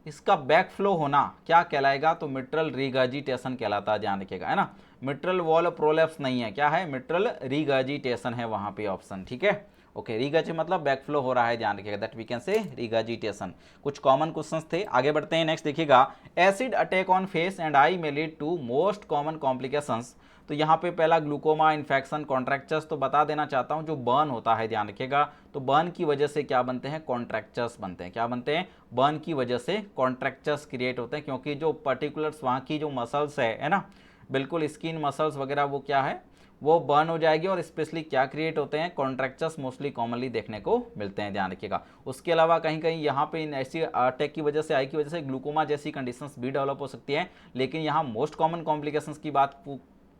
इसका बैकफ्लो होना क्या कहलाएगा, तो मिट्रल रिगर्जिटेशन कहलाता है, ध्यान रखिएगा, है ना। मिट्रल वॉल प्रोलेप्स नहीं है, क्या है, मिट्रल रिगर्जिटेशन है वहाँ पे ऑप्शन, ठीक है। ओके, रिगर्ज मतलब बैकफ्लो हो रहा है, ध्यान रखिएगा, that we can say regurgitation. कुछ कॉमन क्वेश्चंस थे, आगे बढ़ते हैं, नेक्स्ट देखिएगा, acid attack on face and eye में lead to most common complications. तो यहाँ पे पहला ग्लूकोमा, इन्फेक्शन, कॉन्ट्रैक्चर्स। तो बता देना चाहता हूँ, जो बर्न होता है, ध्यान रखिएगा, तो बर्न की वजह से क्या बनते हैं, कॉन्ट्रैक्चर्स बनते हैं, क्या बनते हैं, बर्न की वजह से कॉन्ट्रैक्चर्स क्रिएट होते हैं, क्योंकि जो पर्टिकुलर्स वहाँ की जो मसल्स है ना, बिल्कुल स्किन मसल्स वगैरह वो क्या है, वो बर्न हो जाएगी, और स्पेशली क्या क्रिएट होते हैं, कॉन्ट्रैक्चर्स मोस्टली कॉमनली देखने को मिलते हैं, ध्यान रखिएगा। उसके अलावा कहीं कहीं यहाँ पे इन ऐसी अटैक की वजह से, आई की वजह से ग्लूकोमा जैसी कंडीशंस भी डेवलप हो सकती हैं, लेकिन यहाँ मोस्ट कॉमन कॉम्प्लिकेशंस की बात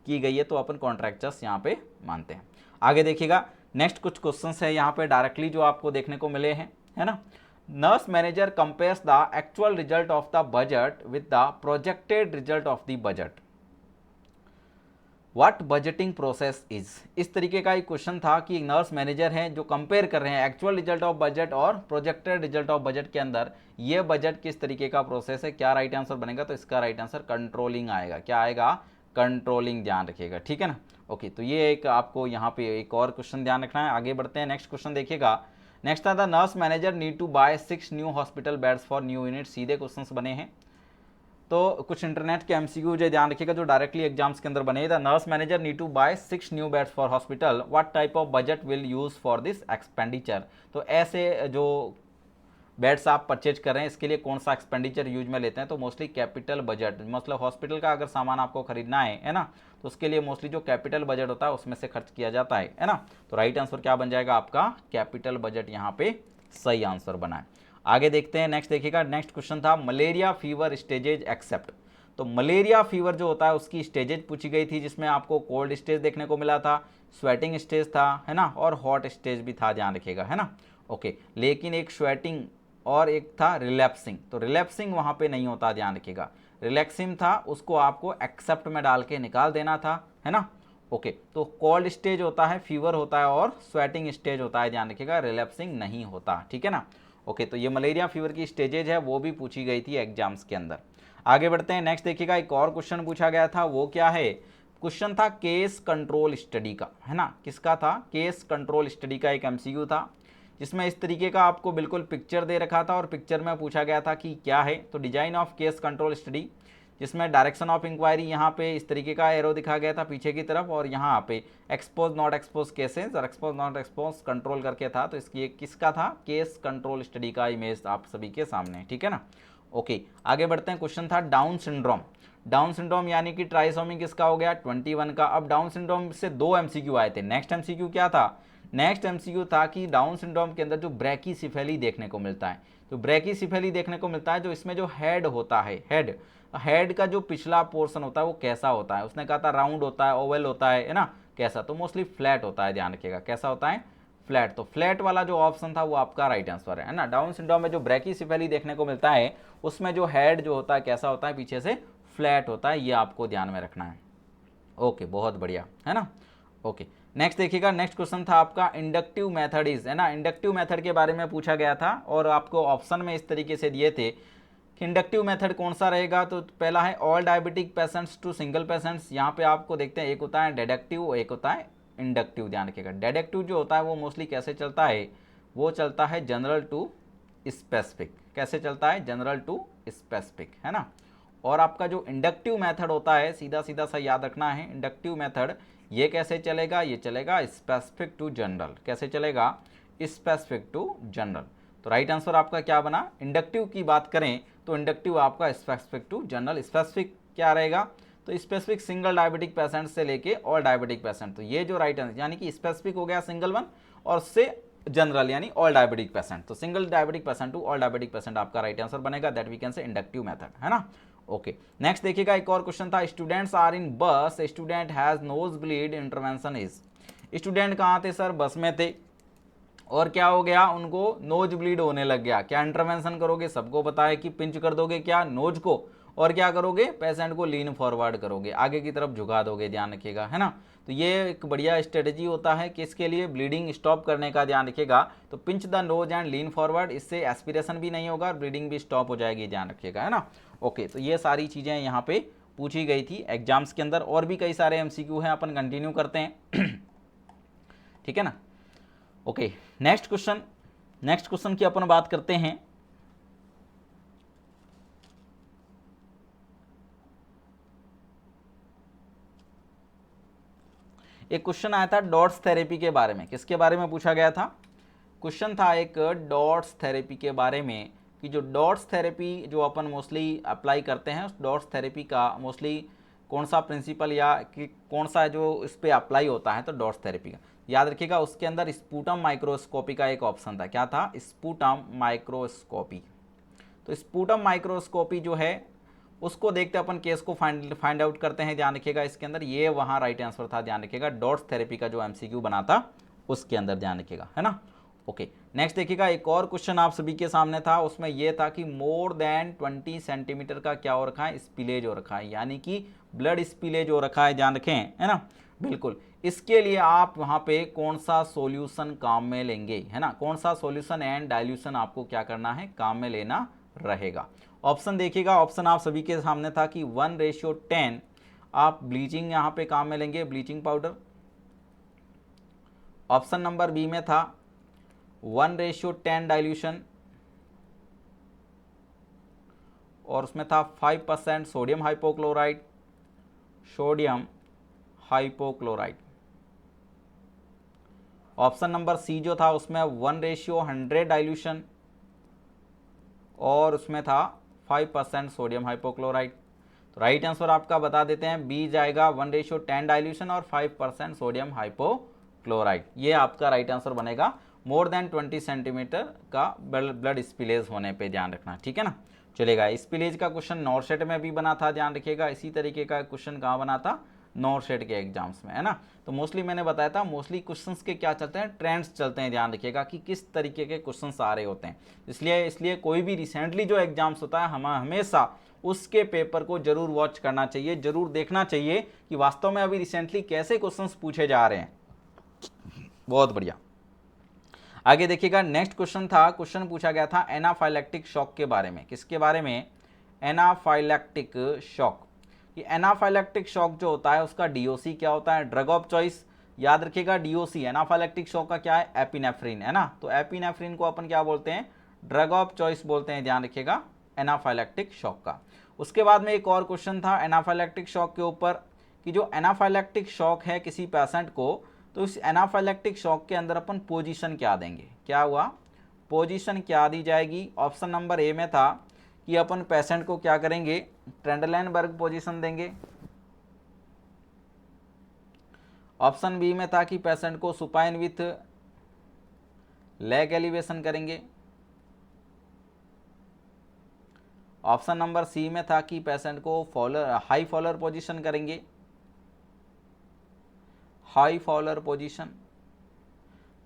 की गई है तो अपन कॉन्ट्रैक्चर्स यहाँ पे मानते हैं। आगे देखिएगा, नेक्स्ट कुछ क्वेश्चंस है यहाँ पे डायरेक्टली जो आपको देखने को मिले हैं, है ना। Nurse manager compares the actual result of the budget with the projected result of the budget, what budgeting process is. इस तरीके का एक क्वेश्चन था कि नर्स मैनेजर हैं जो कंपेयर कर रहे हैं एक्चुअल रिजल्ट ऑफ बजट और प्रोजेक्टेड रिजल्ट ऑफ बजट के अंदर ये बजट किस तरीके का प्रोसेस है, क्या राइट आंसर बनेगा, तो इसका राइट आंसर कंट्रोलिंग आएगा, क्या आएगा, कंट्रोलिंग, ध्यान रखिएगा, ठीक है ना। ओके, तो ये एक आपको यहाँ पे एक और क्वेश्चन ध्यान रखना है। आगे बढ़ते हैं, नेक्स्ट क्वेश्चन देखिएगा, नेक्स्ट था the nurse manager need to buy 6 new hospital beds for new unit. सीधे क्वेश्चंस बने हैं, तो कुछ इंटरनेट के एमसीक्यू जो ध्यान रखिएगा जो डायरेक्टली एग्जाम्स के अंदर बने। The nurse manager need to buy 6 new beds for hospital, what type of budget will use for this expenditure. तो ऐसे जो बेड्स आप परचेज कर रहे हैं इसके लिए कौन सा एक्सपेंडिचर यूज में लेते हैं, तो मोस्टली कैपिटल बजट, मतलब हॉस्पिटल का अगर सामान आपको खरीदना है ना, तो उसके लिए मोस्टली जो कैपिटल बजट होता है उसमें से खर्च किया जाता है ना। तो राइट आंसर क्या बन जाएगा आपका, कैपिटल बजट यहाँ पे सही आंसर बना है। आगे देखते हैं, नेक्स्ट देखिएगा, नेक्स्ट क्वेश्चन था मलेरिया फीवर स्टेजेज एक्सेप्ट। तो मलेरिया फीवर जो होता है उसकी स्टेजेज पूछी गई थी, जिसमें आपको कोल्ड स्टेज देखने को मिला था, स्वेटिंग स्टेज था, है ना, और हॉट स्टेज भी था, ध्यान रखिएगा, है ना। ओके, लेकिन एक स्वेटिंग और एक था रिलैप्सिंग, तो रिलैप्सिंग वहाँ पे नहीं होता, ध्यान रखिएगा, रिलैक्सिंग था, उसको आपको एक्सेप्ट में डाल के निकाल देना था, है ना। ओके, तो कोल्ड स्टेज होता है, फीवर होता है, और स्वेटिंग स्टेज होता है, ध्यान रखिएगा, रिलैप्सिंग नहीं होता, ठीक है ना। ओके, तो ये मलेरिया फीवर की स्टेजेज है वो भी पूछी गई थी एग्जाम्स के अंदर। आगे बढ़ते हैं, नेक्स्ट देखिएगा एक और क्वेश्चन पूछा गया था, वो क्या है, क्वेश्चन था केस कंट्रोल स्टडी का, है ना, किसका था, केस कंट्रोल स्टडी का एक एमसीक्यू था, जिसमें इस तरीके का आपको बिल्कुल पिक्चर दे रखा था और पिक्चर में पूछा गया था कि क्या है, तो design of case control study, जिसमें डायरेक्शन ऑफ इंक्वायरी यहाँ पे इस तरीके का एरो दिखा गया था पीछे की तरफ, और यहाँ पे एक्सपोज नॉट एक्सपोज केसेस और एक्सपोज नॉट एक्सपोज कंट्रोल करके था, तो इसकी किसका था, केस कंट्रोल स्टडी का इमेज आप सभी के सामने, ठीक है ना। ओके, आगे बढ़ते हैं, क्वेश्चन था डाउन सिंड्रोम, डाउन सिंड्रोम यानी कि ट्राइसोमी किसका हो गया 21 का। अब डाउन सिंड्रोम से 2 एमसीक्यू आए थे, नेक्स्ट एमसीक्यू क्या था, नेक्स्ट एमसीक्यू था कि डाउन सिंड्रोम के अंदर जो ब्रैकीसिफेली देखने को मिलता है, तो ब्रैकीसिफेली देखने को मिलता है जो इसमें जो हेड होता है, हेड का जो पिछला पोर्शन होता है वो कैसा होता है, उसने कहा था राउंड होता है, ओवल होता है ना, कैसा, तो मोस्टली फ्लैट होता है, ध्यान रखिएगा कैसा होता है, फ्लैट। तो फ्लैट वाला जो ऑप्शन था वो आपका राइट आंसर है ना। डाउन सिंड्रोम में जो ब्रैकीसिफेली देखने को मिलता है उसमें जो हेड जो होता है कैसा होता है, पीछे से फ्लैट होता है, ये आपको ध्यान में रखना है। ओके, बहुत बढ़िया, है ना। ओके, नेक्स्ट देखिएगा, नेक्स्ट क्वेश्चन था आपका इंडक्टिव मेथड इज, है ना, इंडक्टिव मेथड के बारे में पूछा गया था और आपको ऑप्शन में इस तरीके से दिए थे कि इंडक्टिव मेथड कौन सा रहेगा, तो पहला है all diabetic patients to single patients, यहाँ पे आपको देखते हैं एक होता है डेडक्टिव, एक होता है इंडक्टिव, ध्यान रखिएगा। डेडक्टिव जो होता है वो मोस्टली कैसे चलता है, वो चलता है जनरल टू स्पेसिफिक, कैसे चलता है, जनरल टू स्पेसिफिक, है ना। और आपका जो इंडक्टिव मेथड होता है, सीधा सीधा सा याद रखना है, इंडक्टिव मेथड ये कैसे चलेगा, ये चलेगा स्पेसिफिक टू जनरल, कैसे चलेगा, स्पेसिफिक टू जनरल। तो राइट आंसर आपका क्या बना, इंडक्टिव की बात करें तो इंडक्टिव आपका स्पेसिफिक टू जनरल, स्पेसिफिक क्या रहेगा, तो स्पेसिफिक सिंगल डायबिटिक पेशेंट से लेके ऑल डायबिटिक पेशेंट, तो ये जो राइट आंसर यानी कि स्पेसिफिक हो गया सिंगल वन और से जनरल यानी ऑल डायबिटिक पेशेंट, तो single diabetic patient to all diabetic patient आपका राइट आंसर बनेगा, that we can say inductive method, है ना। ओके, नेक्स्ट देखिएगा एक और क्वेश्चन था, स्टूडेंट्स आर इन बस, student has nose bleed, intervention is, student कहाँ थे सर, बस में थे और क्या हो गया, उनको नोज ब्लीड होने लग गया, क्या इंटरवेंशन करोगे, सबको पता है कि पिंच कर दोगे क्या नोज को, और क्या करोगे, पेशेंट को लीन फॉरवर्ड करोगे, आगे की तरफ झुका दोगे, ध्यान रखिएगा, है ना। तो ये एक बढ़िया स्ट्रेटजी होता है किसके लिए, ब्लीडिंग स्टॉप करने का, ध्यान रखिएगा। तो pinch the nose and lean forward, इससे एस्पिरेशन भी नहीं होगा और ब्लीडिंग भी स्टॉप हो जाएगी, ध्यान रखिएगा, है ना। ओके, तो ये सारी चीज़ें यहाँ पे पूछी गई थी एग्जाम्स के अंदर, और भी कई सारे एमसीक्यू हैं, अपन कंटिन्यू करते हैं ठीक है ना। ओके, नेक्स्ट क्वेश्चन की अपन बात करते हैं। एक क्वेश्चन आया था डॉट्स थेरेपी के बारे में, किसके बारे में पूछा गया था, क्वेश्चन था एक डॉट्स थेरेपी के बारे में, कि जो डॉट्स थेरेपी जो अपन मोस्टली अप्लाई करते हैं उस डॉट्स थेरेपी का मोस्टली कौन सा प्रिंसिपल या कि कौन सा जो इस पर अप्लाई होता है, तो डॉट्स थेरेपी का याद रखिएगा। उसके अंदर स्पूटम माइक्रोस्कोपी का एक ऑप्शन था, क्या था, स्पूटम माइक्रोस्कोपी। तो स्पूटम माइक्रोस्कोपी जो है उसको देखते अपन केस को फाइंड आउट करते हैं, ध्यान रखिएगा। इसके अंदर ये वहाँ राइट आंसर था, ध्यान रखिएगा, डॉट्स थेरेपी का जो एमसीक्यू बना था उसके अंदर, ध्यान रखिएगा, है ना। ओके, नेक्स्ट देखिएगा एक और क्वेश्चन आप सभी के सामने था, उसमें यह था कि मोर देन 20 सेंटीमीटर का क्या हो रखा है, स्पिलेज हो रखा है, यानी कि ब्लड स्पिलेज हो रखा है, ध्यान रखें, है ना, बिल्कुल। इसके लिए आप वहाँ पे कौन सा सॉल्यूशन काम में लेंगे, है ना, कौन सा सॉल्यूशन एंड डाइल्यूशन आपको क्या करना है, काम में लेना रहेगा। ऑप्शन देखिएगा, ऑप्शन आप सभी के सामने था कि 1:10 आप ब्लीचिंग यहाँ पे काम में लेंगे, bleaching powder. Option number B में था 1:10 डाइल्यूशन, और उसमें था 5% sodium hypochlorite, option number C जो था उसमें 1:100 डाइल्यूशन, और उसमें था 5% सोडियम हाइपोक्लोराइड। तो राइट आंसर आपका बता देते हैं, बी जाएगा 1:10 डाइल्यूशन और 5% सोडियम हाइपोक्लोराइड, ये आपका राइट आंसर बनेगा। मोर देन 20 सेंटीमीटर का ब्लड स्पिलेज होने पे ध्यान रखना, ठीक है ना, चलेगा। स्पिलेज का क्वेश्चन नॉर्सेट में भी बना था, ध्यान रखिएगा। इसी तरीके का क्वेश्चन कहाँ बना था, नॉर्सेट के एग्जाम्स में, है ना। तो मोस्टली मैंने बताया था, मोस्टली क्वेश्चंस के क्या चलते हैं, ट्रेंड्स चलते हैं, ध्यान रखिएगा कि किस तरीके के क्वेश्चंस आ रहे होते हैं। इसलिए कोई भी रिसेंटली जो एग्जाम्स होता है हम हमेशा उसके पेपर को जरूर वॉच करना चाहिए, जरूर देखना चाहिए कि वास्तव में अभी रिसेंटली कैसे क्वेश्चंस पूछे जा रहे हैं। बहुत बढ़िया। आगे देखिएगा, नेक्स्ट क्वेश्चन था, क्वेश्चन पूछा गया था एनाफाइलैक्टिक शॉक के बारे में। किसके बारे में? Anaphylactic shock. ये एनाफाइलैक्टिक शॉक जो होता है उसका डीओसी क्या होता है? Drug of choice. याद रखिएगा डीओसी एनाफाइलैक्टिक शॉक का क्या है? एपिनेफ्रिन है ना। तो एपिनेफ्रिन को अपन क्या बोलते हैं? ड्रग ऑफ चॉइस बोलते हैं, ध्यान रखिएगा, एनाफाइलैक्टिक शॉक का। उसके बाद में एक और क्वेश्चन था एनाफाइलैक्टिक शॉक के ऊपर कि जो एनाफाइलैक्टिक शॉक है किसी पेशेंट को, तो इस एनाफाइलैक्टिक शॉक के अंदर अपन पोजीशन क्या देंगे? क्या हुआ? पोजीशन क्या दी जाएगी? ऑप्शन नंबर ए में था कि अपन पेशेंट को क्या करेंगे? ट्रेंडलेनबर्ग पोजीशन देंगे। ऑप्शन बी में था कि पेशेंट को सुपाइन विथ लेग एलिवेशन करेंगे। ऑप्शन नंबर सी में था कि पेशेंट को फॉलर हाई फॉलर पोजीशन करेंगे, हाई फॉलर पोजीशन।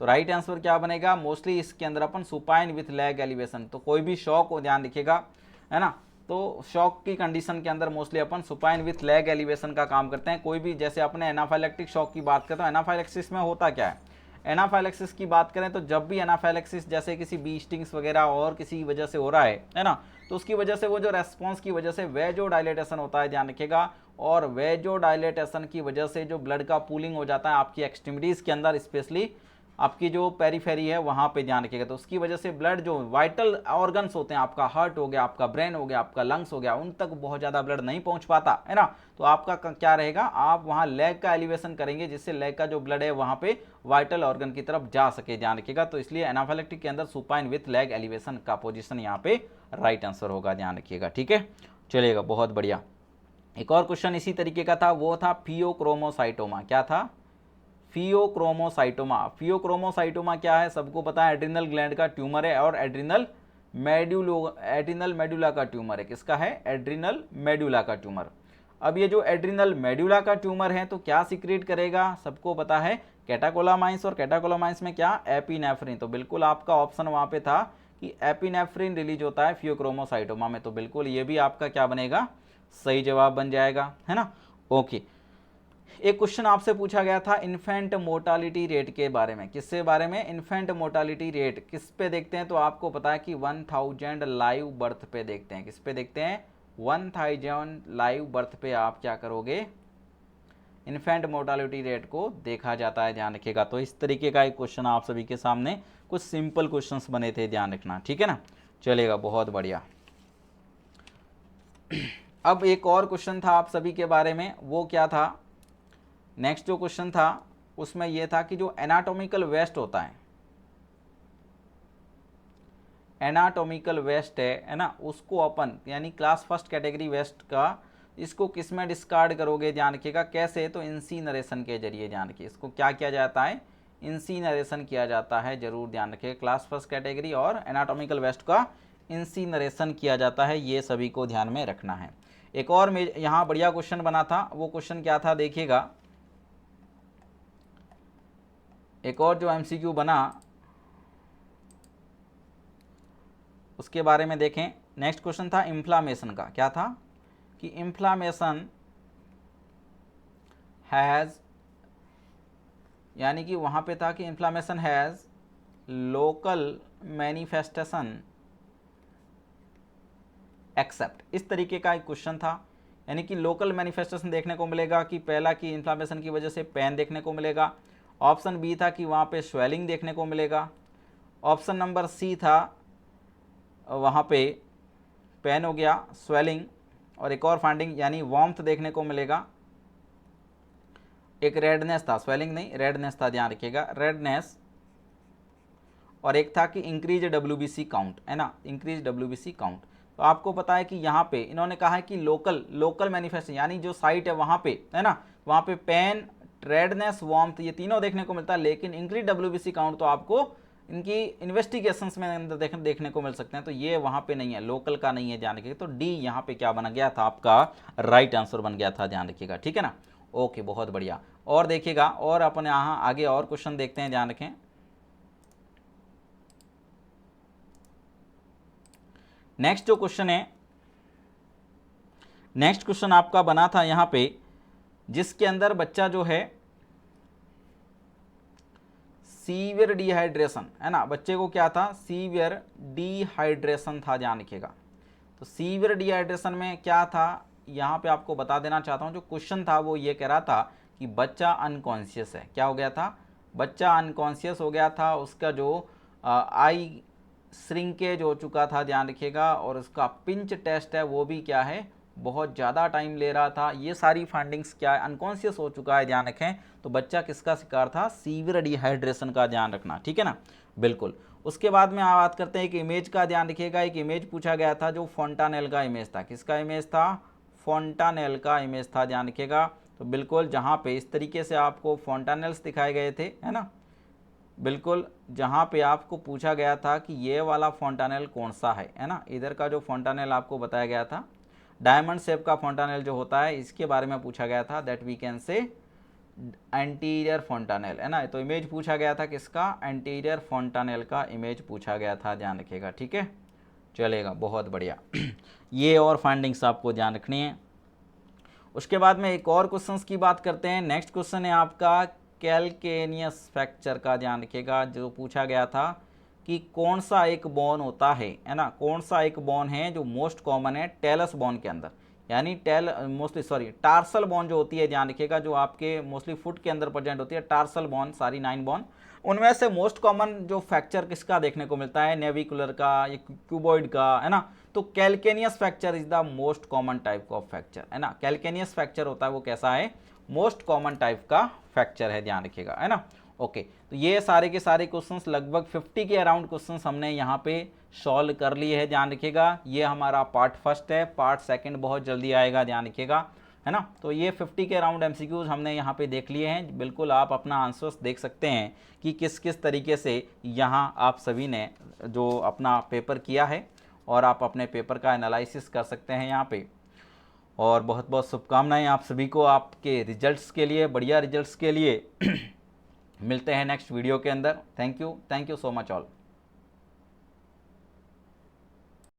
तो राइट आंसर क्या बनेगा? मोस्टली इसके अंदर अपन सुपाइन विथ लेग एलिवेशन, तो कोई भी शॉक हो, ध्यान रखिएगा, है ना, तो शॉक की कंडीशन के अंदर mostly upon supine with leg elevation का काम करते हैं। कोई भी, जैसे अपने एनाफाइलैक्टिक शॉक की बात करें तो एनाफाइलैक्सिस में होता क्या है? एनाफाइलैक्सिस की बात करें तो जब भी एनाफाइलैक्सिस जैसे किसी बी स्टिंग्स वगैरह और किसी वजह से हो रहा है ना, तो उसकी वजह से वो जो रेस्पॉन्स की वजह से वेजो डायलेटेशन होता है, ध्यान रखिएगा, और वेजो डायलेटेशन की वजह से जो ब्लड का पूलिंग हो जाता है आपकी एक्सट्रीमिटीज़ के अंदर, स्पेशली आपकी जो पेरीफेरी है वहाँ पे, ध्यान रखिएगा, तो उसकी वजह से ब्लड जो वाइटल ऑर्गन्स होते हैं, आपका हार्ट हो गया, आपका ब्रेन हो गया, आपका लंग्स हो गया, उन तक बहुत ज़्यादा ब्लड नहीं पहुँच पाता है ना। तो आपका क्या रहेगा? आप वहाँ लेग का एलिवेशन करेंगे जिससे लेग का जो ब्लड है वहाँ पे वाइटल ऑर्गन की तरफ जा सके, ध्यान रखिएगा। तो इसलिए एनाफाइलैक्टिक के अंदर सुपाइन विथ लेग एलिवेशन का पोजिशन यहाँ पे राइट आंसर होगा, ध्यान रखिएगा, ठीक है। चलिएगा, बहुत बढ़िया। एक और क्वेश्चन इसी तरीके का था, वो था फियोक्रोमोसाइटोमा। क्या था? फियोक्रोमोसाइटोमा। फियोक्रोमोसाइटोमा क्या है? सबको पता है, एड्रिनल ग्लैंड का ट्यूमर है और एड्रिनल मेडुला का ट्यूमर है। किसका है? एड्रिनल मेडुला का ट्यूमर। अब ये जो एड्रिनल मेडुला का ट्यूमर है तो क्या सीक्रेट करेगा? सबको पता है, कैटाकोलामाइंस, और कैटाकोलामाइंस में क्या? एपिनेफ्रिन। तो बिल्कुल आपका ऑप्शन वहां पे था कि एपिनेफ्रिन रिलीज होता है फियोक्रोमोसाइटोमा में, तो बिल्कुल ये भी आपका क्या बनेगा? सही जवाब बन जाएगा, है ना। ओके, एक क्वेश्चन आपसे पूछा गया था इन्फेंट मोर्टालिटी रेट के बारे में। किसके बारे में? इन्फेंट मोर्टालिटी रेट किस पे देखते हैं? तो आपको पता है कि 1000 लाइव बर्थ पे देखते हैं। किस पे देखते हैं? 1000 लाइव बर्थ पे आप क्या करोगे? इन्फेंट मोर्टालिटी रेट को देखा जाता है, ध्यान रखिएगा। तो इस तरीके का एक क्वेश्चन आप सभी के सामने, कुछ सिंपल क्वेश्चंस बने थे, ध्यान रखना, ठीक है ना। चलेगा, बहुत बढ़िया। अब एक और क्वेश्चन था आप सभी के बारे में, वो क्या था? नेक्स्ट जो क्वेश्चन था उसमें यह था कि जो एनाटॉमिकल वेस्ट होता है, एनाटॉमिकल वेस्ट है ना, उसको अपन यानी क्लास फर्स्ट कैटेगरी वेस्ट का, इसको किस में डिस्कार्ड करोगे? ध्यान रखिएगा, कैसे? तो इंसीनरेशन के जरिए, ध्यान रखिए, इसको क्या किया जाता है? इंसीनरेशन किया जाता है, जरूर ध्यान रखिए। क्लास फर्स्ट कैटेगरी और एनाटॉमिकल वेस्ट का इंसीनरेशन किया जाता है, ये सभी को ध्यान में रखना है। एक और में यहाँ बढ़िया क्वेश्चन बना था, वो क्वेश्चन क्या था देखिएगा। एक और जो एमसीक्यू बना उसके बारे में देखें। नेक्स्ट क्वेश्चन था इन्फ्लामेशन का। क्या था? कि इन्फ्लामेशन हैज़, यानी कि वहाँ पे था कि inflammation has local manifestation except, इस तरीके का एक क्वेश्चन था। यानी कि लोकल मैनिफेस्टेशन देखने को मिलेगा कि पहला कि इन्फ्लामेशन की वजह से पेन देखने को मिलेगा। ऑप्शन बी था कि वहाँ पे स्वेलिंग देखने को मिलेगा। ऑप्शन नंबर सी था वहाँ पे पेन हो गया, स्वेलिंग, और एक और फाइंडिंग यानी वार्मथ देखने को मिलेगा। एक रेडनेस था, स्वेलिंग नहीं, रेडनेस था, ध्यान रखिएगा, रेडनेस। और एक था कि इंक्रीज डब्ल्यूबीसी काउंट, है ना, इंक्रीज डब्ल्यूबीसी काउंट। तो आपको पता है कि यहाँ पे इन्होंने कहा है कि लोकल मैनिफेस्टेशन यानी जो साइट है वहाँ पे, है ना, वहाँ पे पेन, रेडनेस, वार्मथ, ये तीनों देखने को मिलता है। लेकिन इंक्रीज डब्ल्यूबीसी काउंट तो आपको इनकी इन्वेस्टिगेशंस में अंदर देखने को मिल सकते हैं, तो ये वहाँ पे नहीं है, लोकल का नहीं है, ध्यान रखिएगा। तो डी यहाँ पे क्या बन गया था? आपका राइट आंसर बन गया था, ध्यान रखिएगा, ठीक है ना। ओके, बहुत बढ़िया। और देखिएगा, और अपन यहाँ आगे और क्वेश्चन देखते हैं, ध्यान रखें। नेक्स्ट जो क्वेश्चन है, नेक्स्ट क्वेश्चन आपका बना था यहाँ पे, जिसके अंदर बच्चा जो है सीवियर डिहाइड्रेशन, है ना, बच्चे को क्या था, सीवियर डिहाइड्रेशन था, ध्यान रखिएगा। तो सीवियर डिहाइड्रेशन में क्या था, यहाँ पे आपको बता देना चाहता हूँ, जो क्वेश्चन था वो ये कह रहा था कि बच्चा अनकॉन्शियस है। क्या हो गया था, बच्चा अनकॉन्शियस हो गया था, उसका जो आई श्रिंकेज हो चुका था, ध्यान रखिएगा, और उसका पिंच टेस्ट है वो भी क्या है, बहुत ज़्यादा टाइम ले रहा था। ये सारी फाइंडिंग्स क्या है, अनकॉन्शियस हो चुका है, ध्यान रखें। तो बच्चा किसका शिकार था, सीवियर डिहाइड्रेशन का, ध्यान रखना, ठीक है ना, बिल्कुल। उसके बाद में बात करते हैं एक इमेज का, ध्यान रखिएगा। एक इमेज पूछा गया था जो फोंटानेल का इमेज था। किसका इमेज था, फोंटानेल का इमेज था, ध्यान रखिएगा। तो बिल्कुल जहाँ पे इस तरीके से आपको फोंटानेल्स दिखाए गए थे, है ना, बिल्कुल जहाँ पे आपको पूछा गया था कि ये वाला फोंटानेल कौन सा है ना, इधर का जो फोंटानेल आपको बताया गया था, डायमंड शेप का फोंटानेल जो होता है, इसके बारे में पूछा गया था, that we can say anterior fontanelle, है ना। तो इमेज पूछा गया था किसका, एंटीरियर फोंटानेल का इमेज पूछा गया था, ध्यान रखिएगा, ठीक है, चलेगा, बहुत बढ़िया। ये और फाइंडिंग्स आपको ध्यान रखनी है। उसके बाद में एक और क्वेश्चंस की बात करते हैं। नेक्स्ट क्वेश्चन है आपका कैल्केनियस फ्रैक्चर का, ध्यान रखिएगा। जो पूछा गया था कि कौन सा एक बोन होता है ना, कौन सा एक बोन है जो मोस्ट कॉमन है टेलस बोन के अंदर, यानी टार्सल बोन जो होती है, ध्यान रखिएगा, जो आपके मोस्टली फुट के अंदर प्रेजेंट होती है, टार्सल बोन, सारी 9 बोन, उनमें से मोस्ट कॉमन जो फ्रैक्चर किसका देखने को मिलता है, नेविकुलर का या क्यूबॉइड का, है ना। तो calcaneus fracture is the most common type of fracture, है ना। कैल्केनियस फ्रैक्चर होता है वो कैसा है, मोस्ट कॉमन टाइप का फ्रैक्चर है, ध्यान रखिएगा, है ना। ओके, तो ये सारे के सारे क्वेश्चंस, लगभग 50 के अराउंड क्वेश्चंस हमने यहाँ पे सॉल्व कर लिए हैं, ध्यान रखिएगा। ये हमारा पार्ट फर्स्ट है, पार्ट सेकंड बहुत जल्दी आएगा, ध्यान रखिएगा, है ना। तो ये 50 के अराउंड एमसीक्यूज हमने यहाँ पे देख लिए हैं। बिल्कुल आप अपना आंसर्स देख सकते हैं कि किस किस तरीके से यहाँ आप सभी ने जो अपना पेपर किया है, और आप अपने पेपर का एनालिसिस कर सकते हैं यहाँ पे। और बहुत बहुत शुभकामनाएं आप सभी को आपके रिजल्ट्स के लिए, बढ़िया रिजल्ट्स के लिए। मिलते हैं नेक्स्ट वीडियो के अंदर। Thank you so much all.